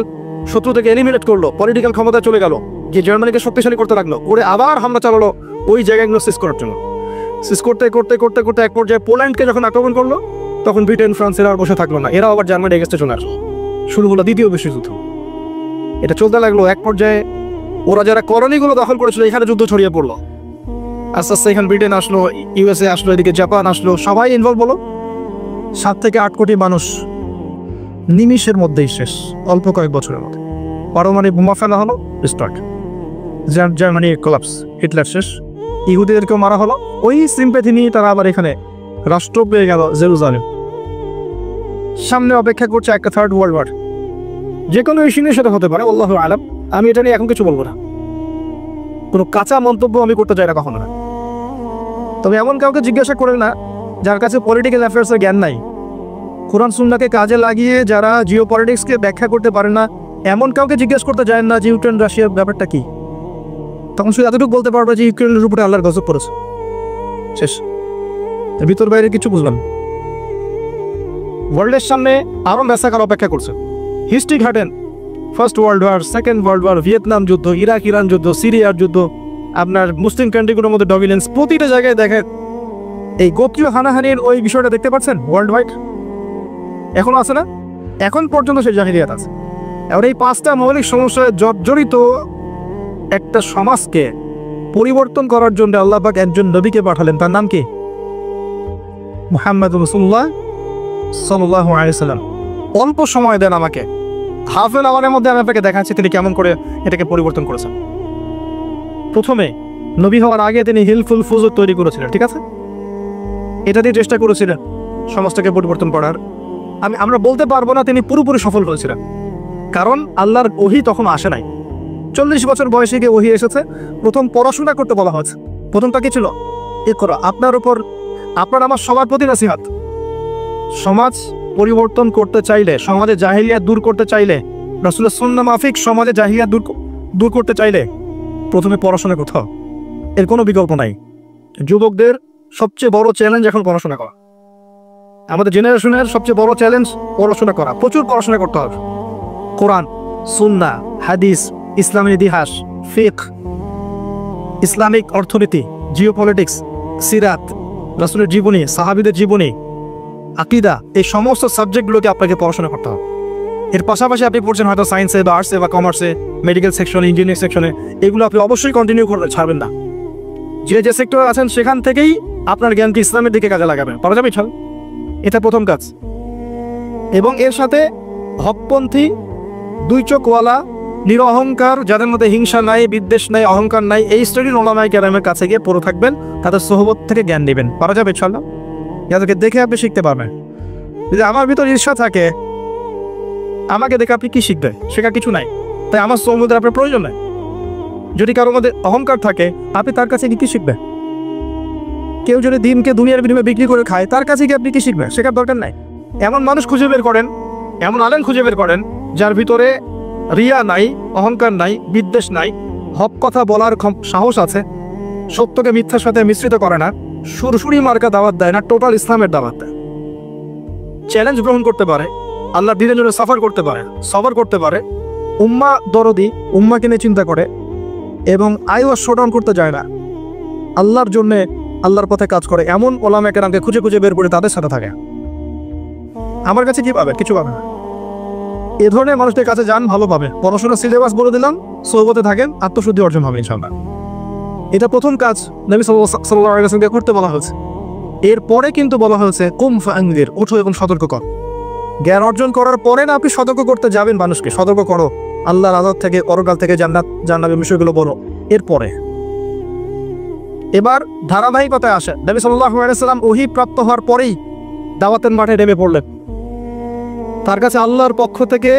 শত্রু থেকে এলিমিনেট করলো, পলিটিক্যাল ক্ষমতা চলে গেল, যে জার্মানিকে শক্তিশালী করতে লাগলো, করে আবার হামলা চালালো ওই জায়গাগুলো সিজ করার জন্য। সিজ করতে করতে করতে করতে এক পর্যায়ে পোল্যান্ডকে যখন আক্রমণ করলো তখন ব্রিটেন ফ্রান্স এরা আর বসে থাকলো না, এরাও আবার জার্মানি এগেস্টে চলে আসলো। শুরু হলো দ্বিতীয় বিশ্বযুদ্ধ। এটা চলতে লাগলো, এক পর্যায়ে ওরা যারা কলোনিগুলো দখল করেছিল এখানে যুদ্ধ ছড়িয়ে পড়লো। আস্তে আস্তে এখানে ব্রিটেন আসলো, ইউএসএ আসলো, এদিকে জাপান আসলো, সবাই ইনভলভ হলো। 7 থেকে 8 কোটি মানুষ নিমিষের মধ্যেই শেষ, অল্প কয়েক বছরের মধ্যে। পারমাণবিক বোমা ফেলা হলো, স্টার্ট, জার্মানি কোলাপস, হিটলার শেষ, ইহুদিদেরকেও মারা হলো। ওই সিম্প্যাথি নিয়ে তারা আবার এখানে রাষ্ট্র পেয়ে গেল জেরুজালেম। সামনে অপেক্ষা করছে একটা 3rd ওয়ার্ল্ড ওয়ার, যে কোনো ইস্যুর সাথে হতে পারে, আল্লাহু আলাম। আমি এটা নিয়ে এখন কিছু বলবো না, কোনো কাঁচা মন্তব্য আমি করতে চাই না কখনো না। তবে এমন কাউকে জিজ্ঞাসা করেন না যার কাছে পলিটিক্যাল অ্যাফেয়ার্সের জ্ঞান নাই, কোরআন সুন্নাহকে কাজে লাগিয়ে যারা জিও পলিটিক্সকে ব্যাখ্যা করতে পারে না, এমন কাউকে জিজ্ঞেস করতে যায় না যে ইউক্রেন রাশিয়ার ব্যাপারটা কি। তখন শুধু এতটুকু বলতে পারবে যে ইউক্রেনের উপরে আল্লাহর গজব পড়েছে, শেষ। ভিতর বাইরে কিছু বুঝলাম। ওয়ার্ল্ডের সামনে আরো ম্যাসাকার অপেক্ষা করছে। হিস্ট্রি ঘাটেন, 1st world war, 2nd world war, Vietnam যুদ্ধ, ইরাক ইরান যুদ্ধ, সিরিয়ার যুদ্ধ, আপনার মুসলিম কান্ট্রিগুলোর মধ্যে ডমিনেন্স, প্রতিটা জায়গায় দেখেন এই গোত্রীয় হানাহানির ওই বিষয়টা দেখতে পাচ্ছেন ওয়ার্ল্ড ওয়াইড এখনো আছে না? এখন পর্যন্ত সেই জাহিলিয়াত আছে। এবার এই 5টা মৌলিক সমস্যায় জর্জরিত একটা সমাজকে পরিবর্তন করার জন্য আল্লাহ পাক একজন নবীকে পাঠালেন, তার নাম কি? মুহাম্মদ রাসূলুল্লাহ সাল্লাল্লাহু আলাইহি সাল্লাম। অল্প সময় দেন আমাকে, হাফ এন আওয়ারের মধ্যে আমি আপনাকে দেখাচ্ছি তিনি কেমন করে এটাকে পরিবর্তন করেছেন। প্রথমে নবী হওয়ার আগে তিনি হিলফুল ফুজুর তৈরি করেছিলেন, ঠিক আছে? এটা দিয়ে চেষ্টা করেছিলেন সমাজটাকে পরিবর্তন করার। আমরা বলতে পারবো না তিনি পুরোপুরি সফল হয়েছিলেন, কারণ আল্লাহর ওহী তখন আসে নাই। 40 বছর বয়সে গিয়ে ওহী এসেছে। প্রথম পড়াশোনা করতে বলা হয়েছে। প্রথমটা কি ছিল? ইকরা। আপনার উপর, আপনার আমার সবার প্রতি নসিহত। সমাজ পরিবর্তন করতে চাইলে, সমাজে জাহিলিয়াত দূর করতে চাইলে, রাসূলের সুন্নাহ মাফিক সমাজে জাহিলিয়াত দূর করতে চাইলে প্রথমে পড়াশোনা করতে হবে, এর কোনো বিকল্প নাই। যুবকদের সবচেয়ে বড় চ্যালেঞ্জ এখন পড়াশোনা করা। আমাদের জেনারেশনের সবচেয়ে বড় চ্যালেঞ্জ পড়াশোনা করা, প্রচুর পড়াশোনা করতে হবে। কোরআন, সুন্নাহ, হাদিস, ইসলামের ইতিহাস, ফিকহ, ইসলামিক অর্থনীতি, জিওপলিটিক্স, সিরাত, রাসূলের জীবনী, সাহাবীদের জীবনী, আকীদা, এই সমস্ত সাবজেক্টগুলোকে আপনাকে পড়াশোনা করতে হবে। এর পাশাপাশি আপনি পড়ছেন হয়তো সায়েন্সে বা আর্টসে বা কমার্সে, মেডিকেল সেকশনে, ইঞ্জিনিয়ারিং সেকশনে, এগুলো আপনি অবশ্যই কন্টিনিউ করবেন, ছাড়বেন না। যে সেক্টরে আছেন সেখান থেকেই আপনার জ্ঞানকে ইসলামের দিকে কাজে লাগাবেন, পারা যাবে ছাড়। এটা প্রথম কাজ। এবং এর সাথে হকপন্থী, দুই চোখওয়ালা, নিরঅহংকার, যাদের মধ্যে হিংসা নাই, বিদ্বেষ নাই, অহংকার নাই, এই শ্রেণীর ওলামায়ে কেরামের কাছে গিয়ে পড়ে থাকবেন, তাদের সোহবত থেকে জ্ঞান নেবেন, পারা যাবে ইনশাআল্লাহ। যাদেরকে দেখে আপনি শিখতে পারবেন। যদি আমার ভিতর ঈর্ষা থাকে, আমাকে দেখে আপনি কি শিখবেন? শেখা কিছু নাই, তাই আমার সোহবতের আপনার প্রয়োজন নাই। যদি কারো মধ্যে অহংকার থাকে, আপনি তার কাছে কি শিখবেন? কেউ যদি দিনকে দুনিয়ার বিনিময়ে বিক্রি করে খায়, তার কাছে কি আপনি কি শিখবেন? শেখার দরকার নাই। এমন মানুষ খুঁজে বের করেন, এমন আলেম খুঁজে বের করেন যার ভিতরে রিয়া নাই, অহংকার নাই, বিদ্বেষ নাই, হক কথা বলার সাহস আছে, সত্যকে মিথ্যার সাথে মিশ্রিত করে না, সুরসুরি মার্কা দাওয়াত দেয় না, টোটাল ইসলামের দাওয়াত দেয়। চ্যালেঞ্জ গ্রহণ করতে পারে, আল্লাহর দ্বীনের জন্য সফর করতে পারে, উম্মা দরদি, উম্মাকে নিয়ে চিন্তা করে, এবং আইওয়াজ শোডাউন করতে যায় না, আল্লাহর জন্যে আল্লাহর পথে কাজ করে, এমন ওলামা কেরামকে খুঁজে খুঁজে বের করে তাদের সাথে থাকে। আমার কাছে কি পাবে? কিছু পাবে না। এ ধরনের মানুষদের কাছে যান, ভালো পাবে। পড়াশোনার সিলেবাস বলে দিলাম, সোহবতে থাকেন, আত্মশুদ্ধি অর্জন হবে ইনশাআল্লাহ। এটা প্রথম কাজ নবী সাল্লাল্লাহু আলাইহি ওয়াসাল্লামকে করতে বলা হয়েছে। এরপরে কিন্তু বলা হয়েছে কুম ফাআনজির, ওঠো এবং সতর্ক কর। জ্ঞান অর্জন করার পরে না আপনি সতর্ক করতে যাবেন মানুষকে, সতর্ক করো আল্লাহর আযাব থেকে, পরকাল থেকে, জান্নাত জাহান্নামের বিষয়গুলো বলো এরপরে। এবার ধারাবাহিকতায় আসে, নবী সাল্লাল্লাহু আলাইহি ওয়াসাল্লাম ওহী প্রাপ্ত হওয়ার পরেই দাওয়াতের মাঠে নেমে পড়লেন। তার কাছে আল্লাহর পক্ষ থেকে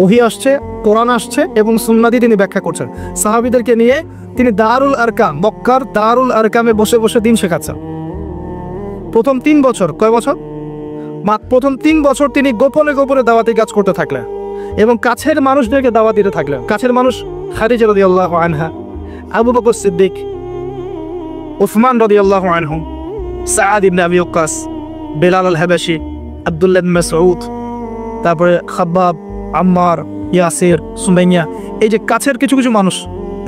ওহী আসছে, কোরআন আসছে এবং সুন্নাহ দিয়ে তিনি ব্যাখ্যা করছেন। সাহাবীদেরকে নিয়ে তিনি দারুল আরকাম, মক্কার দারুল আরকামে বসে বসে দিন শেখাচ্ছেন। প্রথম 3 বছর, কয় বছর? প্রথম 3 বছর তিনি গোপনে গোপনে দাওয়াতি কাজ করতে থাকলেন এবং কাছের মানুষদেরকে দাওয়াত দিতে থাকলেন। কাছের মানুষ খাদিজা রাদিয়াল্লাহু আনহা, আবু বকর সিদ্দিক, উসমান রাদিয়াল্লাহু আনহু, সাআদ ইবনে আবি ওয়াক্কাস, বেলাল আল হাবাশি, আব্দুল্লাহ ইবনে মাসউদ, তারপরে খাব্বাব, আম্মার, ইয়াসির, সুমাইয়া। এই যে কাছের কিছু কিছু মানুষ,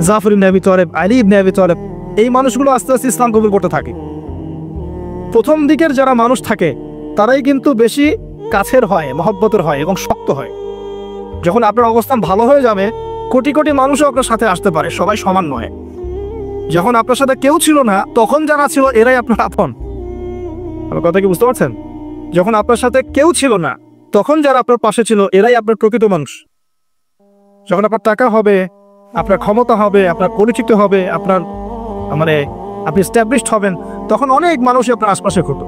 জাফর ইবনে আবি তালেব, আলী ইবনে আবি তালেব, এই মানুষগুলো আস্তে আস্তে ইসলাম কবুল করতে থাকে। প্রথম দিকের যারা মানুষ থাকে তারাই কিন্তু বেশি কাছের হয়, মহব্বতের হয় এবং শক্ত হয়। যখন আপনার অবস্থান ভালো হয়ে যাবে, কোটি কোটি মানুষও আপনার সাথে আসতে পারে, সবাই সমান নয়। যখন আপনার সাথে কেউ ছিল না, তখন যারা ছিল এরাই আপনার আপন। আমার কথা কি বুঝতে পারছেন? যখন আপনার সাথে কেউ ছিল না, তখন যারা আপনার পাশে ছিল এরাই আপনার প্রকৃত মানুষ। যখন আপনার টাকা হবে, আপনার ক্ষমতা হবে, আপনার পরিচিত হবে, আপনার আপনি এস্টাবলিশড হবেন, তখন অনেক মানুষই আপনার আশপাশে ঘটবে।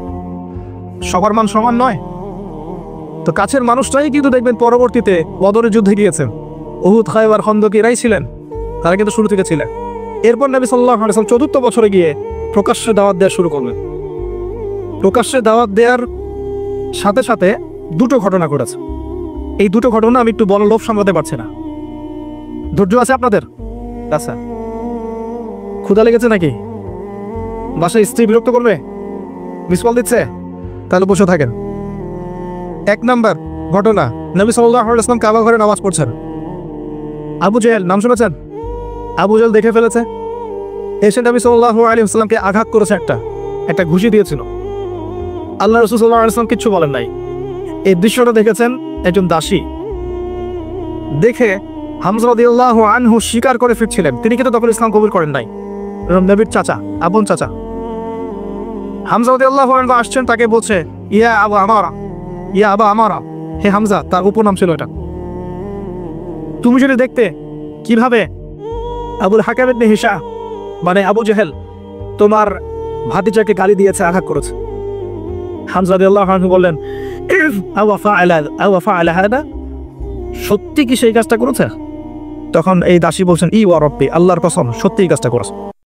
সবার মান সমান নয়। তো কাছের মানুষটাই কিন্তু দেখবেন পরবর্তীতে বদরের যুদ্ধে গিয়েছেন, উহুদ, খায়বার, খন্দক এরাই ছিলেন, তারা কিন্তু শুরু থেকে ছিলেন। এরপর নবী সাল্লাল্লাহু আলাইহি ওয়াসাল্লাম ৪র্থ বছরে গিয়ে প্রকাশ্যে দাওয়াত দেওয়া শুরু করলেন। প্রকাশ্যে দাওয়াত দেওয়ার সাথে সাথে 2টো ঘটনা ঘটেছে। এই 2টো ঘটনা আমি একটু বড় লোভ সামলাতে পারছি না। ধৈর্য আছে আপনাদের? আচ্ছা, ক্ষুধা লেগেছে নাকি? বাসায় স্ত্রী বিরক্ত করবে, মিস কল দিচ্ছে? তাহলে বসে থাকেন। 1 নাম্বার ঘটনা, নবী সাল্লাল্লাহু আলাইহি ওয়াসাল্লাম কাবা ঘরে নামাজ পড়ছেন। আবু জেহেল, নাম শুনেছেন? আবু জেহেল দেখে ফেলেছে, এসে নবী সাল্লাল্লাহু আলাইহি ওয়াসাল্লামকে আঘাত করেছে, একটা ঘুষি দিয়েছিল। আল্লাহ রাসূল সাল্লাল্লাহু আলাইহি ওয়াসাল্লাম কিচ্ছু বলেন নাই। এই দৃশ্যটা দেখেছেন একজন দাসী। দেখে হামজা রাদিয়াল্লাহু আনহু স্বীকার করে ফিরছিলেন, তিনি কিন্তু তখন ইসলাম কবুল করেন নাই। নবীর চাচা, আপন চাচা হামজা রাদিয়াল্লাহু আনহু আসছেন, তাকে বলছে ইয়া আবু আমারা, ইয়া আবা আমারা, হে হামজা, তার উপনাম ছিল এটা। তুমি যদি দেখতে কিভাবে আবুল হাকাম ইবনে হিশাম আবু জেহেল তোমার ভাতিজাকে গালি দিয়েছে, আঘাত করেছে। হামজা রাদিয়াল্লাহু আনহু বললেন আওয়া ফাআলা হাদা, সত্যি কি সেই কাজটা করেছে? তখন এই দাসী বলছেন ই ওয়া রব্বি, আল্লাহর কসম সত্যি এই কাজটা করেছে।